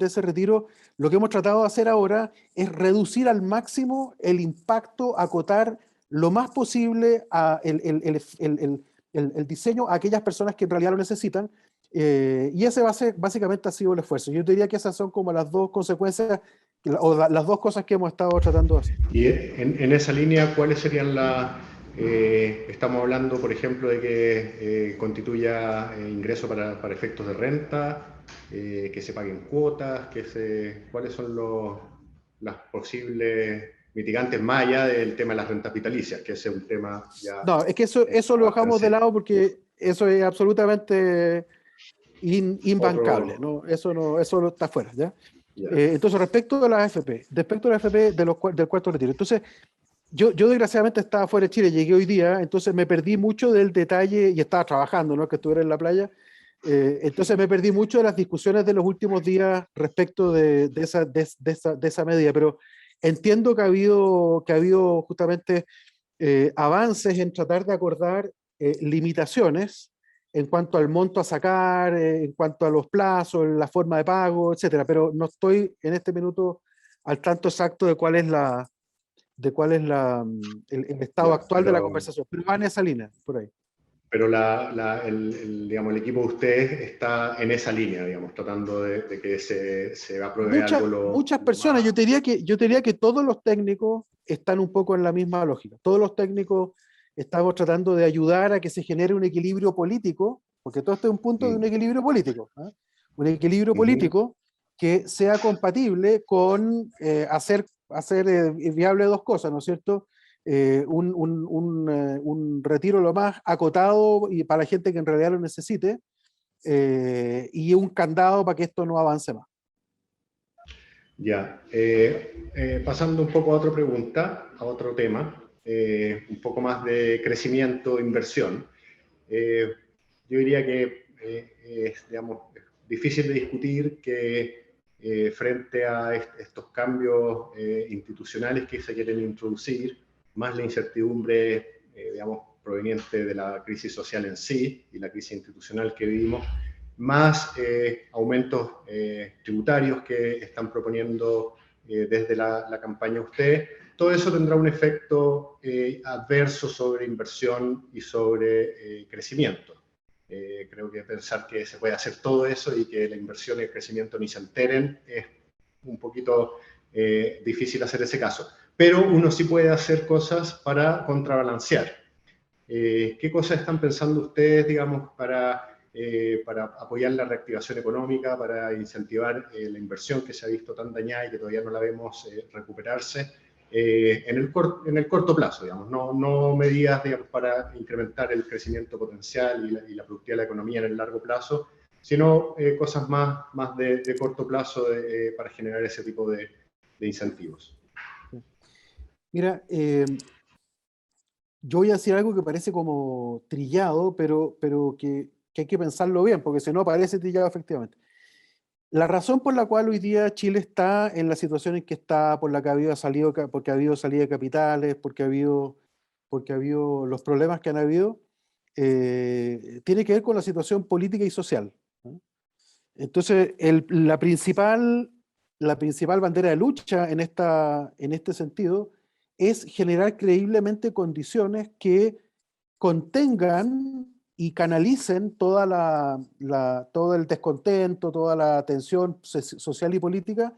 ese retiro, lo que hemos tratado de hacer ahora es reducir al máximo el impacto, acotar lo más posible el diseño a aquellas personas que en realidad lo necesitan, y ese básicamente ha sido el esfuerzo. Yo diría que esas son como las dos consecuencias, o las dos cosas que hemos estado tratando de hacer. Y en esa línea, ¿cuáles serían estamos hablando, por ejemplo, de que constituya ingreso para efectos de renta, que se paguen cuotas, cuáles son las posibles mitigantes más allá del tema de las rentas vitalicias, que ese es un tema ya... No, es que eso lo dejamos de lado porque eso es absolutamente imbancable, ¿no? Eso está fuera, ¿ya? Entonces, respecto a las AFP, del cuarto retiro, entonces, yo desgraciadamente estaba fuera de Chile, llegué hoy día, entonces me perdí mucho del detalle, y estaba trabajando, ¿no? Que estuviera en la playa, entonces me perdí mucho de las discusiones de los últimos días respecto de esa medida, pero entiendo que ha habido justamente avances en tratar de acordar limitaciones en cuanto al monto a sacar, en cuanto a los plazos, la forma de pago, etcétera, pero no estoy en este minuto al tanto exacto de cuál es el estado actual de la conversación, pero va en esa línea, por ahí. Pero digamos, el equipo de ustedes está en esa línea, digamos, tratando de que se apruebe algo muchas personas, yo te diría que todos los técnicos están un poco en la misma lógica. Todos los técnicos estamos tratando de ayudar a que se genere un equilibrio político, porque todo esto es un punto de un equilibrio político, ¿eh? Un equilibrio político que sea compatible con hacer viable dos cosas, ¿no es cierto? Un retiro lo más acotado y para la gente que en realidad lo necesite, y un candado para que esto no avance más. Ya, pasando un poco a otra pregunta, a otro tema, un poco más de crecimiento, inversión. Yo diría que es, digamos, difícil de discutir que frente a estos cambios institucionales que se quieren introducir, más la incertidumbre, digamos, proveniente de la crisis social en sí y la crisis institucional que vivimos, más aumentos tributarios que están proponiendo desde la campaña usted, todo eso tendrá un efecto adverso sobre inversión y sobre crecimiento. Creo que pensar que se puede hacer todo eso y que la inversión y el crecimiento ni se alteren es un poquito difícil hacer ese caso. Pero uno sí puede hacer cosas para contrabalancear. ¿Qué cosas están pensando ustedes, digamos, para apoyar la reactivación económica, para incentivar la inversión que se ha visto tan dañada y que todavía no la vemos recuperarse en el corto plazo, digamos, no medidas, digamos, para incrementar el crecimiento potencial y la productividad de la economía en el largo plazo, sino cosas más de corto plazo para generar ese tipo de incentivos? Mira, yo voy a decir algo que parece como trillado, pero que hay que pensarlo bien, porque si no parece trillado efectivamente. La razón por la cual hoy día Chile está en la situación en que está, por la que porque ha habido salida de capitales, porque ha habido los problemas que han habido, tiene que ver con la situación política y social, ¿no? Entonces, la principal bandera de lucha en este sentido es generar creíblemente condiciones que contengan y canalicen todo el descontento, toda la tensión social y política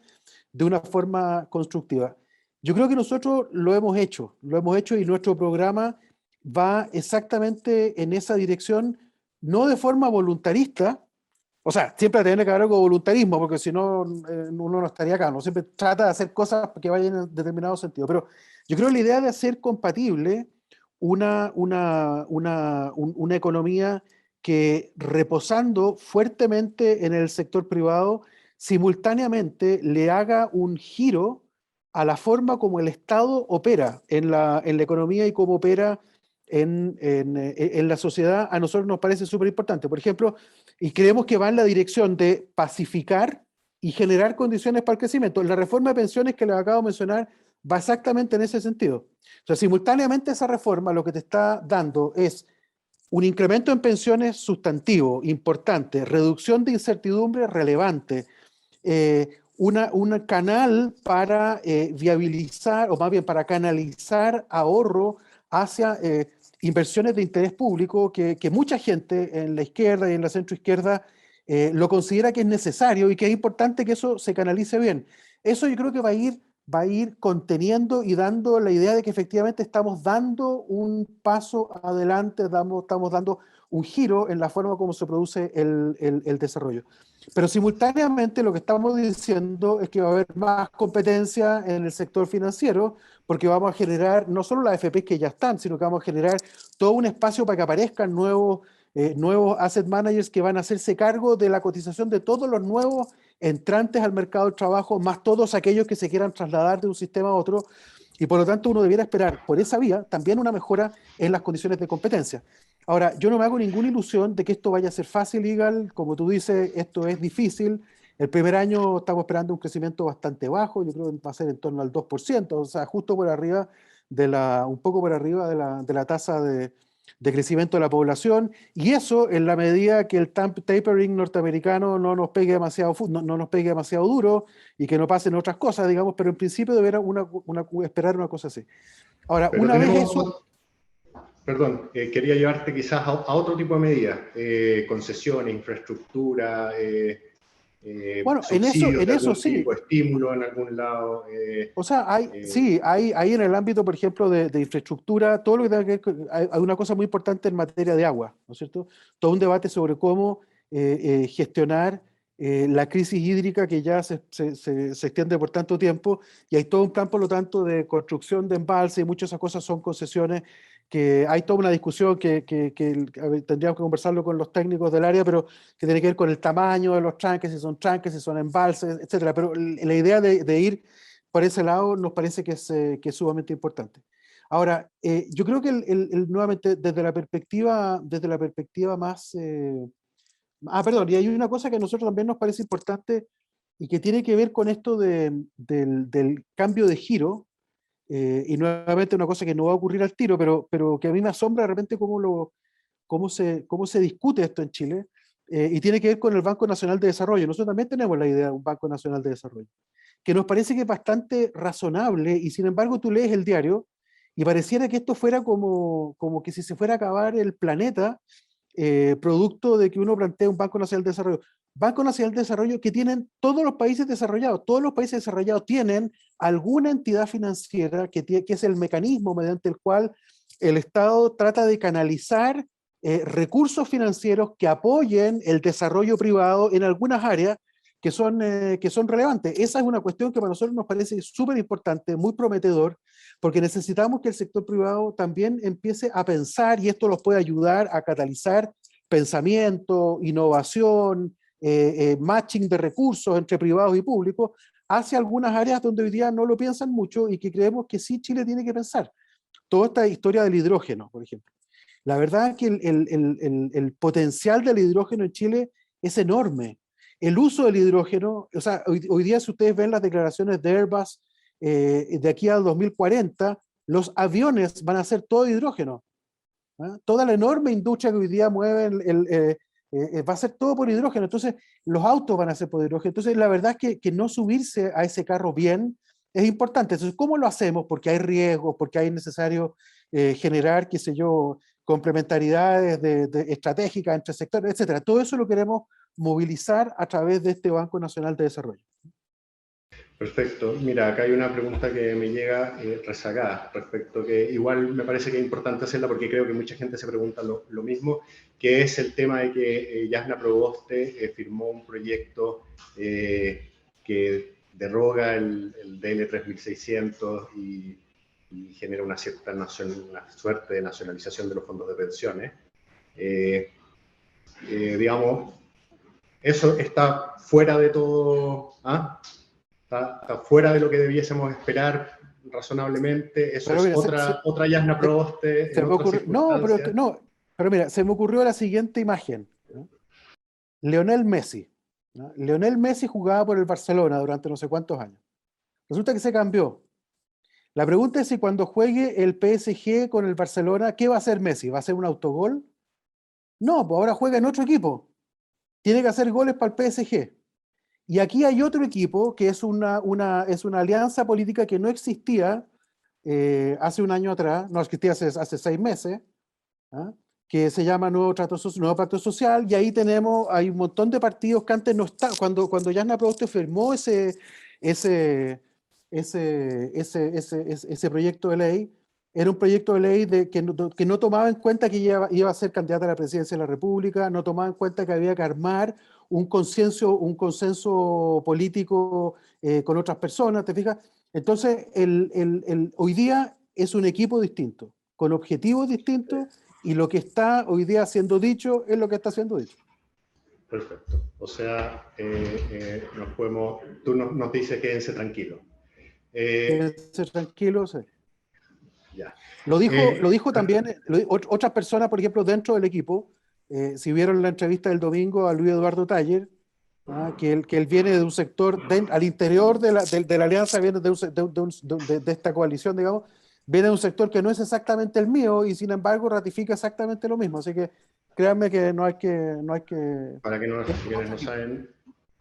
de una forma constructiva. Yo creo que nosotros lo hemos hecho y nuestro programa va exactamente en esa dirección, no de forma voluntarista. O sea, siempre tiene que haber algo de voluntarismo, porque si no, uno no estaría acá. Uno siempre trata de hacer cosas que vayan en determinado sentido. Pero yo creo que la idea de hacer compatible una economía que, reposando fuertemente en el sector privado, simultáneamente le haga un giro a la forma como el Estado opera en la economía y cómo opera en la sociedad, a nosotros nos parece súper importante. Por ejemplo, y creemos que va en la dirección de pacificar y generar condiciones para el crecimiento. La reforma de pensiones que les acabo de mencionar va exactamente en ese sentido. O sea, simultáneamente esa reforma lo que te está dando es un incremento en pensiones sustantivo, importante, reducción de incertidumbre relevante, un canal para viabilizar, o más bien para canalizar ahorro hacia inversiones de interés público que mucha gente en la izquierda y en la centroizquierda lo considera que es necesario y que es importante que eso se canalice bien. Eso yo creo que va a ir va a ir conteniendo y dando la idea de que efectivamente estamos dando un paso adelante, estamos dando un giro en la forma como se produce el desarrollo. Pero simultáneamente lo que estamos diciendo es que va a haber más competencia en el sector financiero, porque vamos a generar no solo las AFPs que ya están, sino que vamos a generar todo un espacio para que aparezcan nuevos asset managers que van a hacerse cargo de la cotización de todos los nuevos entrantes al mercado del trabajo, más todos aquellos que se quieran trasladar de un sistema a otro, y por lo tanto uno debiera esperar por esa vía también una mejora en las condiciones de competencia. Ahora, yo no me hago ninguna ilusión de que esto vaya a ser fácil, Igal. Como tú dices, esto es difícil. El primer año estamos esperando un crecimiento bastante bajo, yo creo que va a ser en torno al 2%, o sea, justo por arriba un poco por arriba de la tasa de crecimiento de la población, y eso en la medida que el tapering norteamericano no nos pegue demasiado, no nos pegue demasiado duro y que no pasen otras cosas, digamos, pero en principio deberá esperar una cosa así. Ahora, pero una vez eso... Perdón, quería llevarte quizás a otro tipo de medidas, concesiones, infraestructura, Bueno, subsidios en de eso algún sí. tipo, estímulo en algún lado. O sea, hay en el ámbito, por ejemplo, de infraestructura, todo lo que tenga que ver hay una cosa muy importante en materia de agua, ¿no es cierto? Todo un debate sobre cómo gestionar la crisis hídrica que ya se extiende por tanto tiempo, y hay todo un plan, por lo tanto, de construcción de embalses, y muchas de esas cosas son concesiones, que hay toda una discusión que tendríamos que conversarlo con los técnicos del área, pero que tiene que ver con el tamaño de los tranques, si son embalses, etcétera. Pero la idea de ir por ese lado nos parece que es sumamente importante. Ahora, yo creo que nuevamente desde la perspectiva más... perdón, y hay una cosa que a nosotros también nos parece importante y que tiene que ver con esto del cambio de giro, y nuevamente una cosa que no va a ocurrir al tiro, pero que a mí me asombra de repente cómo se discute esto en Chile, y tiene que ver con el Banco Nacional de Desarrollo. Nosotros también tenemos la idea de un Banco Nacional de Desarrollo, que nos parece que es bastante razonable, y sin embargo tú lees el diario y pareciera que esto fuera como que si se fuera a acabar el planeta, producto de que uno plantea un Banco Nacional de Desarrollo. Banco Nacional de Desarrollo que tienen todos los países desarrollados. Todos los países desarrollados tienen alguna entidad financiera que es el mecanismo mediante el cual el Estado trata de canalizar recursos financieros que apoyen el desarrollo privado en algunas áreas que son relevantes. Esa es una cuestión que para nosotros nos parece súper importante, muy prometedor, porque necesitamos que el sector privado también empiece a pensar, y esto los puede ayudar a catalizar pensamiento, innovación, matching de recursos entre privados y públicos, hacia algunas áreas donde hoy día no lo piensan mucho y que creemos que sí Chile tiene que pensar. Toda esta historia del hidrógeno, por ejemplo. La verdad es que el potencial del hidrógeno en Chile es enorme. El uso del hidrógeno, o sea, hoy día si ustedes ven las declaraciones de Airbus, de aquí al 2040, los aviones van a ser todo hidrógeno. Toda la enorme industria que hoy día mueve va a ser todo por hidrógeno. Entonces, los autos van a ser por hidrógeno. Entonces, la verdad es que no subirse a ese carro bien es importante. Entonces, ¿cómo lo hacemos? Porque hay riesgos, porque hay necesario generar, qué sé yo, complementariedades estratégicas entre sectores, etcétera. Todo eso lo queremos movilizar a través de este Banco Nacional de Desarrollo. Perfecto. Mira, acá hay una pregunta que me llega rezagada respecto que igual me parece que es importante hacerla porque creo que mucha gente se pregunta lo mismo, que es el tema de que Jasna Proboste firmó un proyecto que deroga el DL 3600 y genera una suerte de nacionalización de los fondos de pensiones. Digamos, eso está fuera de todo... Está fuera de lo que debiésemos esperar razonablemente. Eso pero es mira, otra Jasna Proboste. Pero mira, se me ocurrió la siguiente imagen, ¿no? Lionel Messi. ¿no? Lionel Messi jugaba por el Barcelona durante no sé cuántos años. Resulta que se cambió. La pregunta es si cuando juegue el PSG con el Barcelona, ¿qué va a hacer Messi? ¿Va a hacer un autogol? No, pues ahora juega en otro equipo. Tiene que hacer goles para el PSG. Y aquí hay otro equipo que es una alianza política que no existía hace un año atrás, no existía hace 6 meses, que se llama Nuevo Pacto Social, y ahí hay un montón de partidos que antes no estaban. Cuando Jasna Proboste firmó ese ese proyecto de ley era un proyecto de ley que no tomaba en cuenta que iba a ser candidata a la presidencia de la República, no tomaba en cuenta que había que armar un consenso político con otras personas, ¿te fijas? Entonces, hoy día es un equipo distinto, con objetivos distintos, y lo que está hoy día siendo dicho es lo que está siendo dicho. Perfecto. O sea, tú nos dices quédense tranquilos. Quédense tranquilos. Ya. Lo dijo también otras personas, por ejemplo, dentro del equipo. Si vieron la entrevista del domingo a Luis Eduardo Taller, que él viene de un sector, al interior de la alianza, viene de esta coalición, digamos, viene de un sector que no es exactamente el mío y sin embargo ratifica exactamente lo mismo. Así que créanme que no hay que... Para que quienes no saben,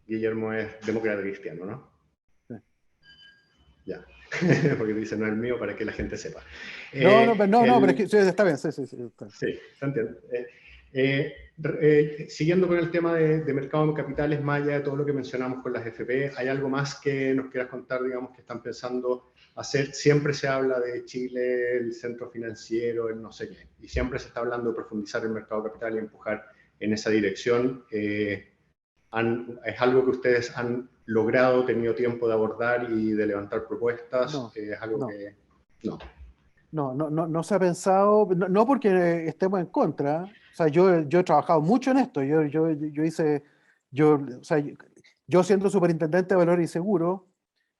Guillermo es demócrata cristiano, ¿no? Sí. Ya. Porque dice, no es el mío, para que la gente sepa. No, pero es que sí, está bien, sí. Está bien. Sí, se entiende. Siguiendo con el tema de mercado de capitales, más allá de todo lo que mencionamos con las FP, ¿hay algo más que nos quieras contar, digamos, que están pensando hacer? Siempre se habla de Chile, el centro financiero, el no sé qué, y siempre se está hablando de profundizar el mercado de capital y empujar en esa dirección. ¿Es algo que ustedes han logrado, tenido tiempo de abordar y de levantar propuestas? No, ¿Es algo que no? No se ha pensado, no porque estemos en contra. O sea, yo he trabajado mucho en esto. O sea, yo siendo superintendente de valores y seguros,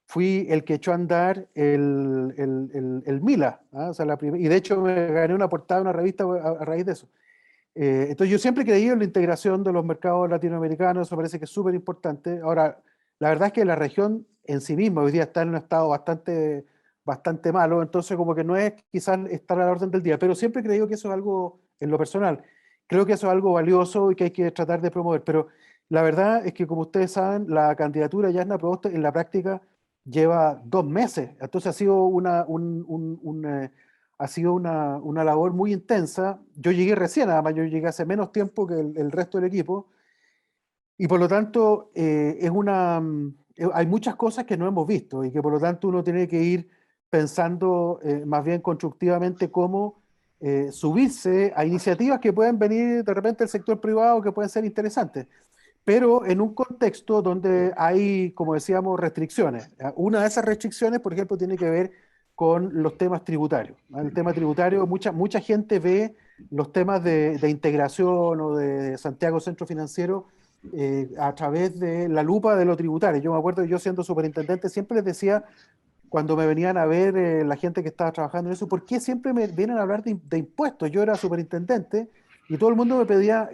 fui el que echó a andar el MILA, ¿ah? O sea, y de hecho me gané una portada de una revista a raíz de eso. Entonces yo siempre he creído en la integración de los mercados latinoamericanos, eso parece que es súper importante. Ahora, la verdad es que la región en sí misma hoy día está en un estado bastante malo, entonces como que no es quizás estar a la orden del día, pero siempre he creído que eso es algo, en lo personal, creo que eso es algo valioso y que hay que tratar de promover, pero la verdad es que como ustedes saben, la candidatura de Yasna Proboste en la práctica lleva 2 meses, entonces ha sido una labor muy intensa. Yo llegué recién, además yo llegué hace menos tiempo que el resto del equipo, y por lo tanto hay muchas cosas que no hemos visto y que por lo tanto uno tiene que ir pensando más bien constructivamente cómo subirse a iniciativas que pueden venir de repente del sector privado, que pueden ser interesantes, pero en un contexto donde hay, como decíamos, restricciones. Una de esas restricciones, por ejemplo, tiene que ver con los temas tributarios. El tema tributario, mucha gente ve los temas de integración o de Santiago Centro Financiero a través de la lupa de lo tributario. Yo me acuerdo, yo siendo superintendente, siempre les decía, cuando me venían a ver la gente que estaba trabajando en eso, ¿por qué siempre me vienen a hablar de impuestos? Yo era superintendente y todo el mundo me pedía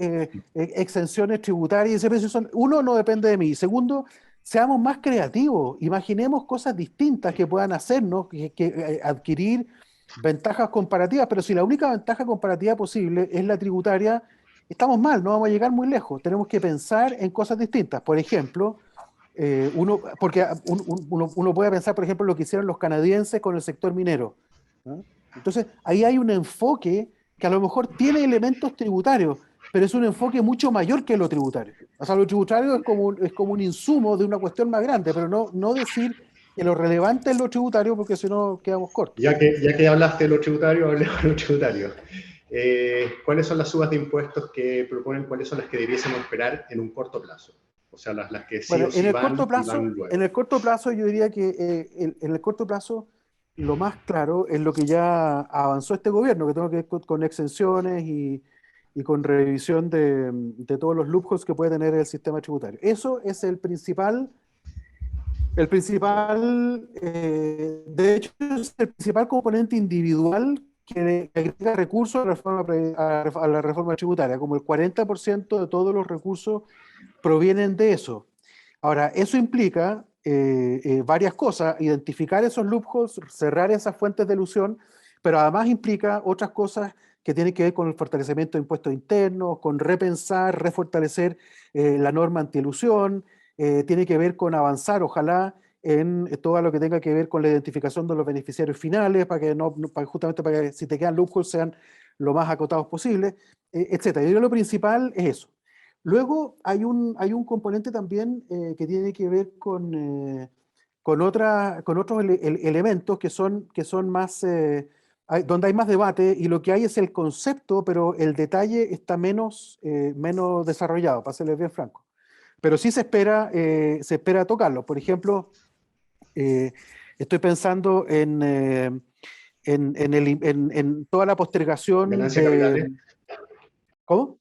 exenciones tributarias, y ese precio uno, no depende de mí. Segundo, seamos más creativos, imaginemos cosas distintas que puedan hacernos, adquirir ventajas comparativas, pero si la única ventaja comparativa posible es la tributaria, estamos mal, no vamos a llegar muy lejos. Tenemos que pensar en cosas distintas. Por ejemplo, porque uno puede pensar, por ejemplo, lo que hicieron los canadienses con el sector minero, ¿no? Entonces, ahí hay un enfoque que a lo mejor tiene elementos tributarios, pero es un enfoque mucho mayor que lo tributario. O sea, lo tributario es como un insumo de una cuestión más grande, pero no decir que lo relevante es lo tributario, porque si no quedamos cortos. Ya que hablaste de lo tributario, hablemos de lo tributario. ¿Cuáles son las subas de impuestos que proponen? ¿Cuáles son las que debiésemos esperar en un corto plazo? O sea, las que sí o sí van y van luego. En el corto plazo, yo diría que en el corto plazo, lo más claro es lo que ya avanzó este gobierno, que tengo que ver con exenciones y con revisión de todos los loopholes que puede tener el sistema tributario. Eso es el principal, de hecho, es el principal componente individual que agrega recursos a la reforma tributaria, como el 40% de todos los recursos provienen de eso. Ahora, eso implica varias cosas: identificar esos loopholes, cerrar esas fuentes de elusión, pero además implica otras cosas que tienen que ver con el fortalecimiento de impuestos internos, con repensar, refortalecer la norma antielusión, tiene que ver con avanzar, ojalá, en todo lo que tenga que ver con la identificación de los beneficiarios finales, justamente para que si te quedan loopholes sean lo más acotados posible, etc. Yo creo que lo principal es eso. Luego hay un componente también que tiene que ver con otros elementos que son más, donde hay más debate, y lo que hay es el concepto, pero el detalle está menos desarrollado, para serles bien franco. Pero sí se espera tocarlo. Por ejemplo, estoy pensando en toda la postergación Ganancia capitales. ¿Cómo?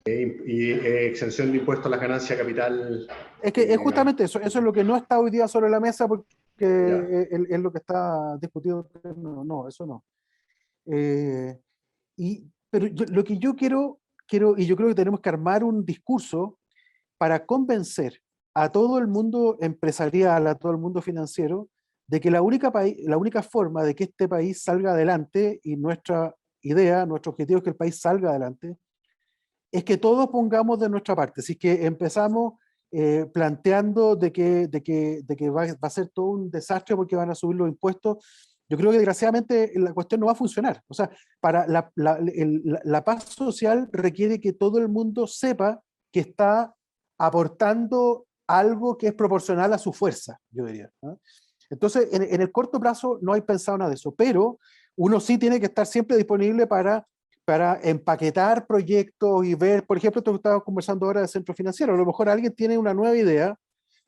Y exención de impuestos a las ganancias capital. Es que es justamente eso es lo que no está hoy día sobre la mesa, porque es lo que está discutido. No, eso no. Pero lo que yo quiero, y yo creo que tenemos que armar un discurso para convencer a todo el mundo empresarial, a todo el mundo financiero, de que la única forma de que este país salga adelante, y nuestra idea, nuestro objetivo es que el país salga adelante, es que todos pongamos de nuestra parte. Si es que empezamos planteando de que va a ser todo un desastre porque van a subir los impuestos, yo creo que desgraciadamente la cuestión no va a funcionar. O sea, para la paz social requiere que todo el mundo sepa que está aportando algo que es proporcional a su fuerza, yo diría, ¿no? Entonces, en el corto plazo no hay pensado nada de eso, pero uno sí tiene que estar siempre disponible para empaquetar proyectos y ver, por ejemplo, esto que estamos conversando ahora de centro financiero. A lo mejor alguien tiene una nueva idea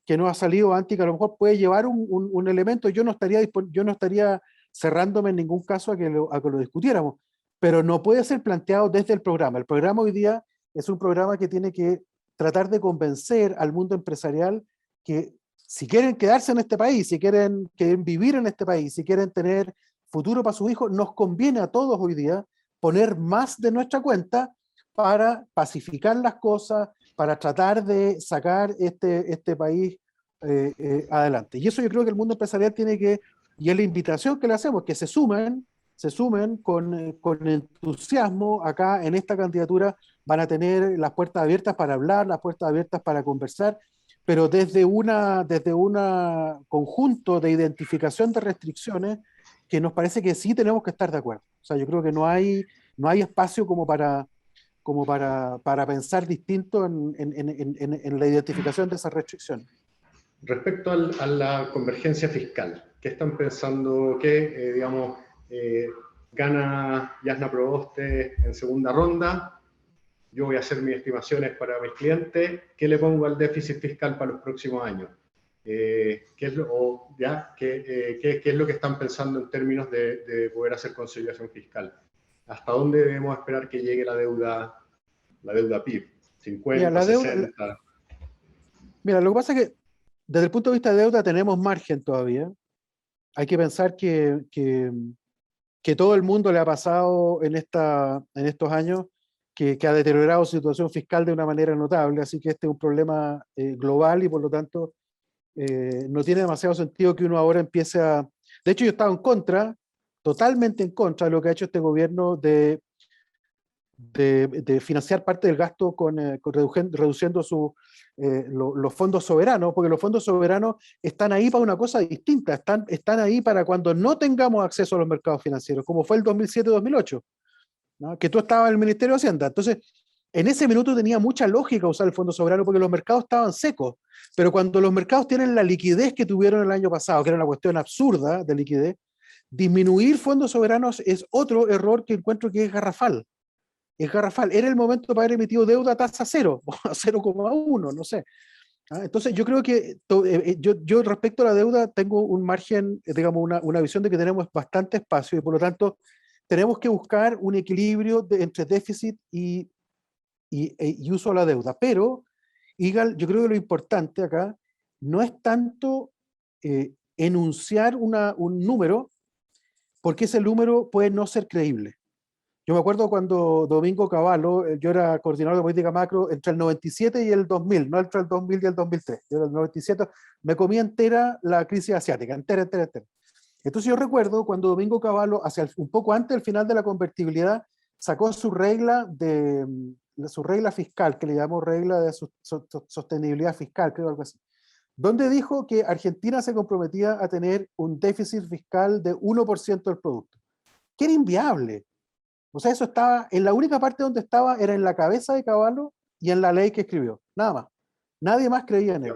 que no ha salido antes, que a lo mejor puede llevar un elemento. Yo no estaría cerrándome en ningún caso a que lo discutiéramos, pero no puede ser planteado desde el programa. El programa hoy día es un programa que tiene que tratar de convencer al mundo empresarial que si quieren quedarse en este país, si quieren vivir en este país, si quieren tener futuro para sus hijos, nos conviene a todos hoy día poner más de nuestra cuenta para pacificar las cosas, para tratar de sacar este país adelante. Y eso yo creo que el mundo empresarial tiene que, y es la invitación que le hacemos, que se sumen con entusiasmo. Acá en esta candidatura van a tener las puertas abiertas para hablar, las puertas abiertas para conversar, pero desde un conjunto de identificación de restricciones que nos parece que sí tenemos que estar de acuerdo. O sea, yo creo que no hay espacio como para pensar distinto en la identificación de esas restricciones. Respecto a la convergencia fiscal, ¿qué están pensando? Digamos, gana Jasna Proboste en segunda ronda? Yo voy a hacer mis estimaciones para mis clientes. ¿Qué le pongo al déficit fiscal para los próximos años? ¿Qué es lo que están pensando en términos de poder hacer consolidación fiscal? ¿Hasta dónde debemos esperar que llegue la deuda PIB? ¿50, 60? Mira, lo que pasa es que desde el punto de vista de deuda tenemos margen todavía. Hay que pensar que todo el mundo le ha pasado en estos años que ha deteriorado su situación fiscal de una manera notable, así que este es un problema global, y por lo tanto no tiene demasiado sentido que uno ahora empiece a... De hecho, yo estaba en contra, totalmente en contra de lo que ha hecho este gobierno de financiar parte del gasto reduciendo los fondos soberanos, porque los fondos soberanos están ahí para una cosa distinta, están ahí para cuando no tengamos acceso a los mercados financieros, como fue el 2007-2008, ¿no? Que tú estabas en el Ministerio de Hacienda. Entonces, en ese minuto tenía mucha lógica usar el fondo soberano porque los mercados estaban secos, pero cuando los mercados tienen la liquidez que tuvieron el año pasado, que era una cuestión absurda de liquidez, disminuir fondos soberanos es otro error que encuentro que es garrafal. Es garrafal. Era el momento para haber emitido deuda a tasa cero, o a 0,1, no sé. Entonces yo creo que yo respecto a la deuda tengo un margen, digamos, una visión de que tenemos bastante espacio, y por lo tanto tenemos que buscar un equilibrio entre déficit y uso de la deuda. Pero, Igal, yo creo que lo importante acá no es tanto enunciar un número, porque ese número puede no ser creíble. Yo me acuerdo cuando Domingo Cavallo, yo era coordinador de política macro entre el 97 y el 2000, no entre el 2000 y el 2003. Yo en el 97 me comí entera la crisis asiática, entera. Entonces yo recuerdo cuando Domingo Cavallo, un poco antes del final de la convertibilidad, sacó su regla fiscal, que le llamó regla de sostenibilidad fiscal, creo, algo así, donde dijo que Argentina se comprometía a tener un déficit fiscal de 1% del producto, que era inviable. O sea, eso estaba, en la única parte donde estaba era en la cabeza de Cavallo y en la ley que escribió, nada más. Nadie más creía en él.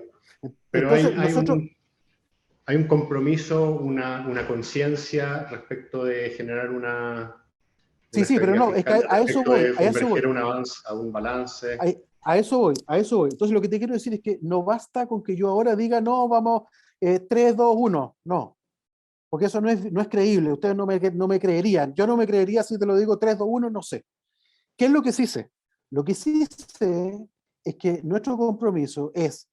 Pero Entonces, nosotros... hay un compromiso, una conciencia respecto de generar una Sí, sí, pero estabilidad no, es que fiscal, a eso respecto voy, de a eso converger voy. a un balance. A eso voy, a eso voy. Entonces lo que te quiero decir es que no basta con que yo ahora diga, no, vamos, 3, 2, 1, no, porque eso no es creíble, ustedes no me creerían, yo no me creería si te lo digo 3, 2, 1, no sé. ¿Qué es lo que sí sé? Lo que sí sé es que nuestro compromiso es,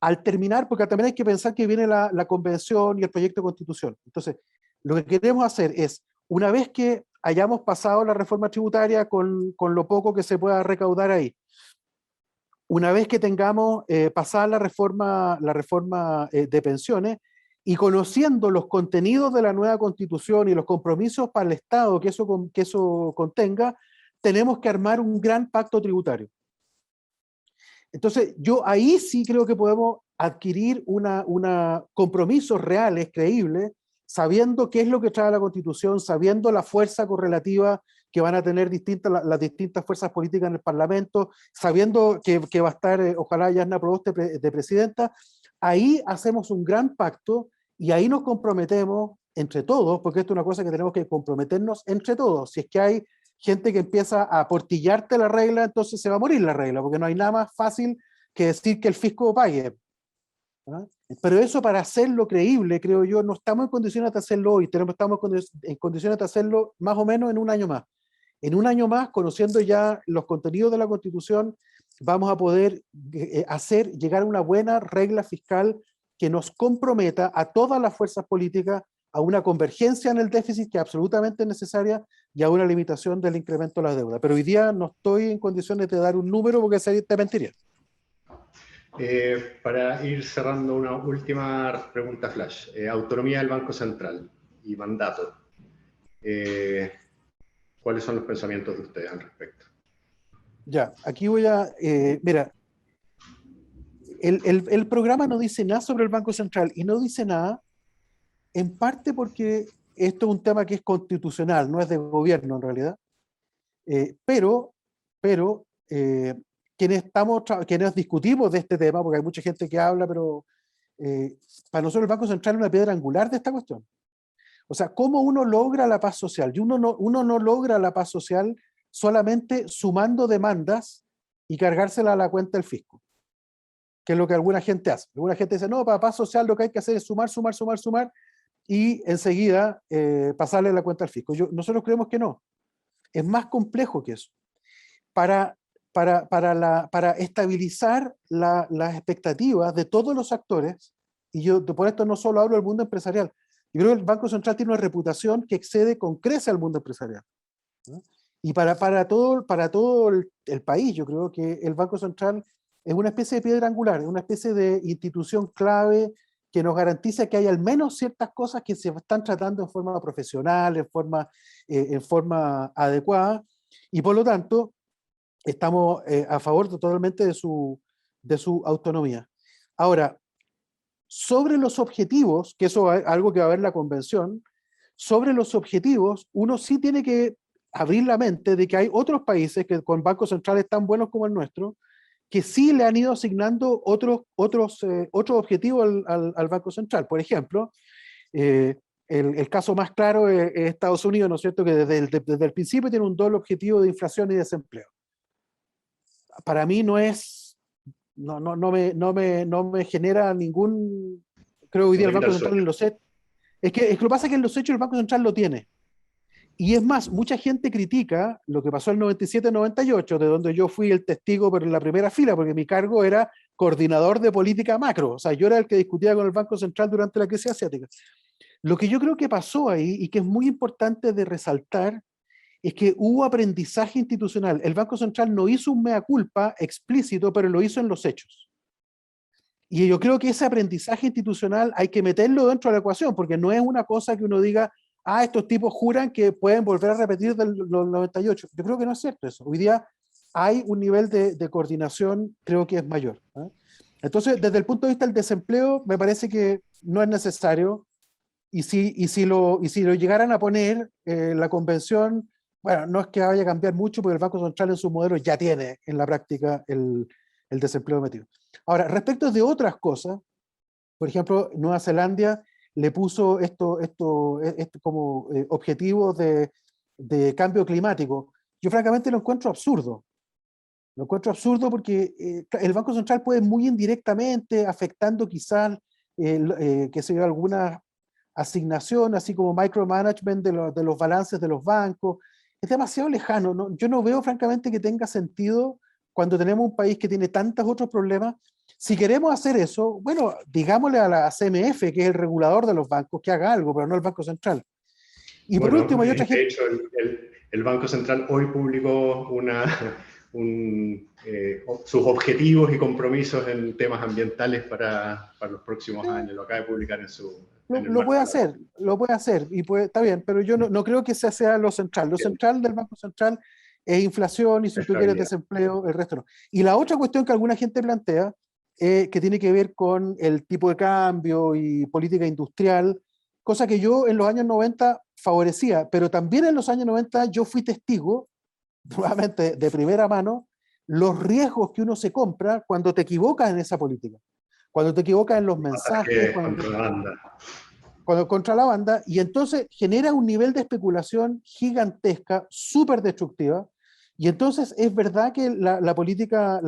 al terminar, porque también hay que pensar que viene la convención y el proyecto de constitución. Entonces, lo que queremos hacer es, una vez que hayamos pasado la reforma tributaria con lo poco que se pueda recaudar ahí, una vez que tengamos pasada la reforma de pensiones y conociendo los contenidos de la nueva constitución y los compromisos para el Estado que eso contenga, tenemos que armar un gran pacto tributario. Entonces, yo ahí sí creo que podemos adquirir compromisos reales, creíbles, sabiendo qué es lo que trae la Constitución, sabiendo la fuerza correlativa que van a tener las distintas fuerzas políticas en el Parlamento, sabiendo que va a estar, ojalá, Yasna Proboste de presidenta. Ahí hacemos un gran pacto y ahí nos comprometemos entre todos, porque esto es una cosa que tenemos que comprometernos entre todos. Si es que hay gente que empieza a portillarte la regla, entonces se va a morir la regla, porque no hay nada más fácil que decir que el fisco pague. ¿Ah? Pero eso, para hacerlo creíble, creo yo, no estamos en condiciones de hacerlo hoy, estamos en condiciones de hacerlo más o menos en un año más. En un año más, conociendo ya los contenidos de la Constitución, vamos a poder llegar a una buena regla fiscal que nos comprometa a todas las fuerzas políticas a una convergencia en el déficit que es absolutamente necesaria y a una limitación del incremento de la deuda. Pero hoy día no estoy en condiciones de dar un número porque te mentiría. Para ir cerrando, una última pregunta flash. Autonomía del Banco Central y mandato. ¿Cuáles son los pensamientos de ustedes al respecto? Ya, aquí voy a... mira, el programa no dice nada sobre el Banco Central y no dice nada en parte porque esto es un tema que es constitucional, no es de gobierno en realidad, pero quienes discutimos de este tema, porque hay mucha gente que habla, pero para nosotros el Banco Central es una piedra angular de esta cuestión. O sea, ¿cómo uno logra la paz social? Y uno no logra la paz social solamente sumando demandas y cargársela a la cuenta del fisco, que es lo que alguna gente hace. Alguna gente dice, no, para paz social lo que hay que hacer es sumar, y enseguida pasarle la cuenta al fisco. Nosotros creemos que no. Es más complejo que eso. Para estabilizar las expectativas de todos los actores, y yo por esto no solo hablo del mundo empresarial, yo creo que el Banco Central tiene una reputación que excede con creces al mundo empresarial, ¿no? Y para todo el país, yo creo que el Banco Central es una especie de piedra angular, es una especie de institución clave que nos garantiza que hay al menos ciertas cosas que se están tratando en forma profesional, en forma adecuada, y por lo tanto estamos a favor totalmente de su autonomía. Ahora, sobre los objetivos, que eso es algo que va a ver la convención, sobre los objetivos, uno sí tiene que abrir la mente de que hay otros países que con bancos centrales tan buenos como el nuestro, que sí le han ido asignando otros objetivos al Banco Central. Por ejemplo, el caso más claro es Estados Unidos, ¿no es cierto?, que desde el principio tiene un doble objetivo de inflación y desempleo. Para mí no me genera ningún... Creo que hoy día el Banco Central lo sé. Es que lo que pasa es que en los hechos el Banco Central lo tiene. Y es más, mucha gente critica lo que pasó en el 97-98, de donde yo fui el testigo por la primera fila, porque mi cargo era coordinador de política macro. O sea, yo era el que discutía con el Banco Central durante la crisis asiática. Lo que yo creo que pasó ahí, y que es muy importante de resaltar, es que hubo aprendizaje institucional. El Banco Central no hizo un mea culpa explícito, pero lo hizo en los hechos. Y yo creo que ese aprendizaje institucional hay que meterlo dentro de la ecuación, porque no es una cosa que uno diga, estos tipos juran que pueden volver a repetir los 98. Yo creo que no es cierto eso. Hoy día hay un nivel de coordinación, creo que es mayor, ¿eh? Entonces, desde el punto de vista del desempleo, me parece que no es necesario, y si lo llegaran a poner, la convención, bueno, no es que vaya a cambiar mucho, porque el Banco Central en sus modelos ya tiene en la práctica el desempleo metido. Ahora, respecto de otras cosas, por ejemplo, Nueva Zelanda le puso esto como objetivos de cambio climático. Yo francamente lo encuentro absurdo. Lo encuentro absurdo porque el Banco Central puede muy indirectamente, afectando quizás, qué sé yo, alguna asignación, así como micromanagement de los balances de los bancos. Es demasiado lejano, ¿no? Yo no veo francamente que tenga sentido cuando tenemos un país que tiene tantos otros problemas. Si queremos hacer eso, bueno, digámosle a la CMF, que es el regulador de los bancos, que haga algo, pero no el Banco Central. Y por último, hay otra gente... De hecho, el Banco Central hoy publicó sus objetivos y compromisos en temas ambientales para los próximos años. Lo acaba de publicar en su... Lo puede hacer, y está bien, pero yo no creo que ese sea lo central. Lo central del Banco Central es inflación, y si tú quieres desempleo, el resto no. Y la otra cuestión que alguna gente plantea, que tiene que ver con el tipo de cambio y política industrial, cosa que yo en los años 90 favorecía, pero también en los años 90 yo fui testigo, nuevamente de primera mano, los riesgos que uno se compra cuando te equivocas en esa política. Cuando te equivocas en los mensajes, contra la banda, y entonces genera un nivel de especulación gigantesca, súper destructiva, y entonces es verdad que la política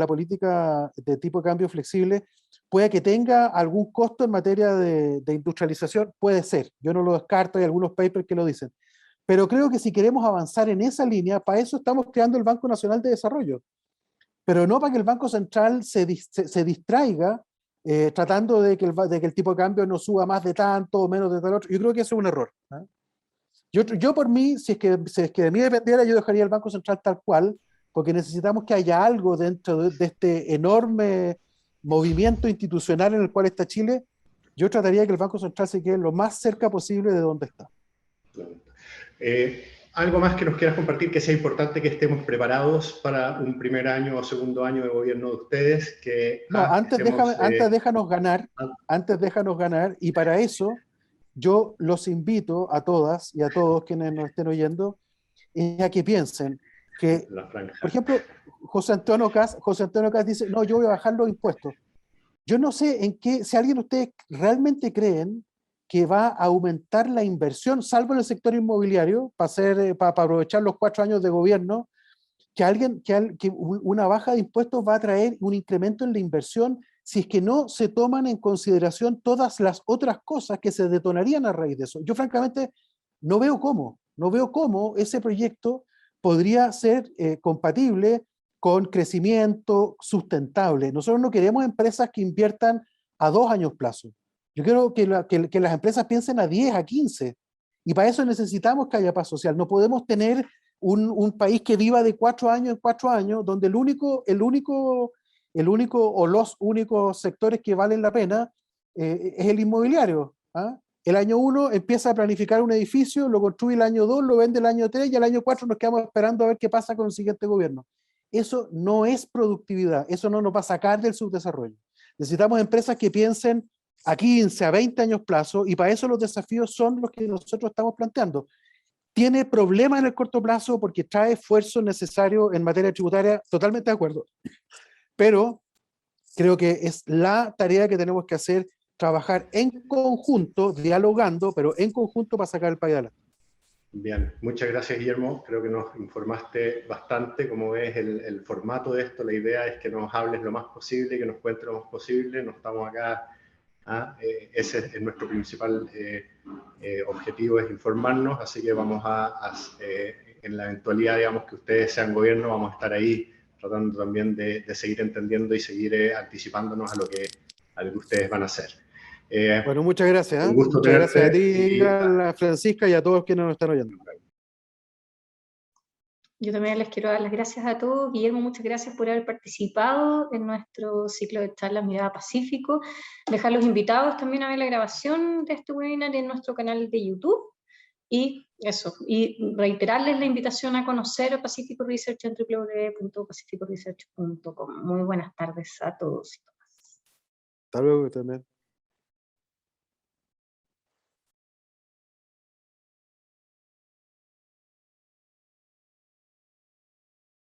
de tipo de cambio flexible puede que tenga algún costo en materia de industrialización, puede ser, yo no lo descarto, hay algunos papers que lo dicen, pero creo que si queremos avanzar en esa línea, para eso estamos creando el Banco Nacional de Desarrollo, pero no para que el Banco Central se distraiga tratando de que el tipo de cambio no suba más de tanto o menos de tal otro. Yo creo que eso es un error. Yo por mí, si es que de mí dependiera, yo dejaría el Banco Central tal cual, porque necesitamos que haya algo dentro de este enorme movimiento institucional en el cual está Chile. Yo trataría de que el Banco Central se quede lo más cerca posible de donde está. ¿Algo más que nos quieras compartir que sea importante que estemos preparados para un primer año o segundo año de gobierno de ustedes? Antes déjanos ganar, y para eso yo los invito a todas y a todos quienes nos estén oyendo a que piensen que, por ejemplo, José Antonio Kast dice, no, yo voy a bajar los impuestos. Yo no sé si alguien de ustedes realmente creen que va a aumentar la inversión, salvo en el sector inmobiliario, para aprovechar los 4 años de gobierno, que una baja de impuestos va a traer un incremento en la inversión si es que no se toman en consideración todas las otras cosas que se detonarían a raíz de eso. Yo francamente no veo cómo ese proyecto podría ser compatible con crecimiento sustentable. Nosotros no queremos empresas que inviertan a 2 años plazo. Yo quiero que las empresas piensen a 10, a 15. Y para eso necesitamos que haya paz social. No podemos tener un país que viva de 4 años en 4 años, donde el único o los únicos sectores que valen la pena es el inmobiliario. El año 1 empieza a planificar un edificio, lo construye el año 2, lo vende el año 3 y al año 4 nos quedamos esperando a ver qué pasa con el siguiente gobierno. Eso no es productividad, eso no nos va a sacar del subdesarrollo. Necesitamos empresas que piensen a 15, a 20 años plazo, y para eso los desafíos son los que nosotros estamos planteando. Tiene problemas en el corto plazo porque trae esfuerzo necesario en materia tributaria, totalmente de acuerdo, pero creo que es la tarea que tenemos que hacer, trabajar en conjunto, dialogando, pero en conjunto para sacar el país adelante. Bien, muchas gracias, Guillermo. Creo que nos informaste bastante. Como ves, el formato de esto, la idea es que nos hables lo más posible, que nos cuentes lo más posible. No estamos acá, ese es nuestro principal objetivo, es informarnos, así que vamos en la eventualidad, digamos, que ustedes sean gobierno, vamos a estar ahí tratando también de seguir entendiendo y seguir anticipándonos a lo que ustedes van a hacer. Bueno, muchas gracias. Un gusto muchas gracias a ti, a Francisca, y a todos quienes nos están oyendo. Yo también les quiero dar las gracias a todos. Guillermo, muchas gracias por haber participado en nuestro ciclo de charlas Mirada Pacífico. Dejar los invitados también a ver la grabación de este webinar en nuestro canal de YouTube. Y eso, y reiterarles la invitación a conocer Pacifico Research en www.pacificoresearch.com. Muy buenas tardes a todos y todas. Hasta luego también.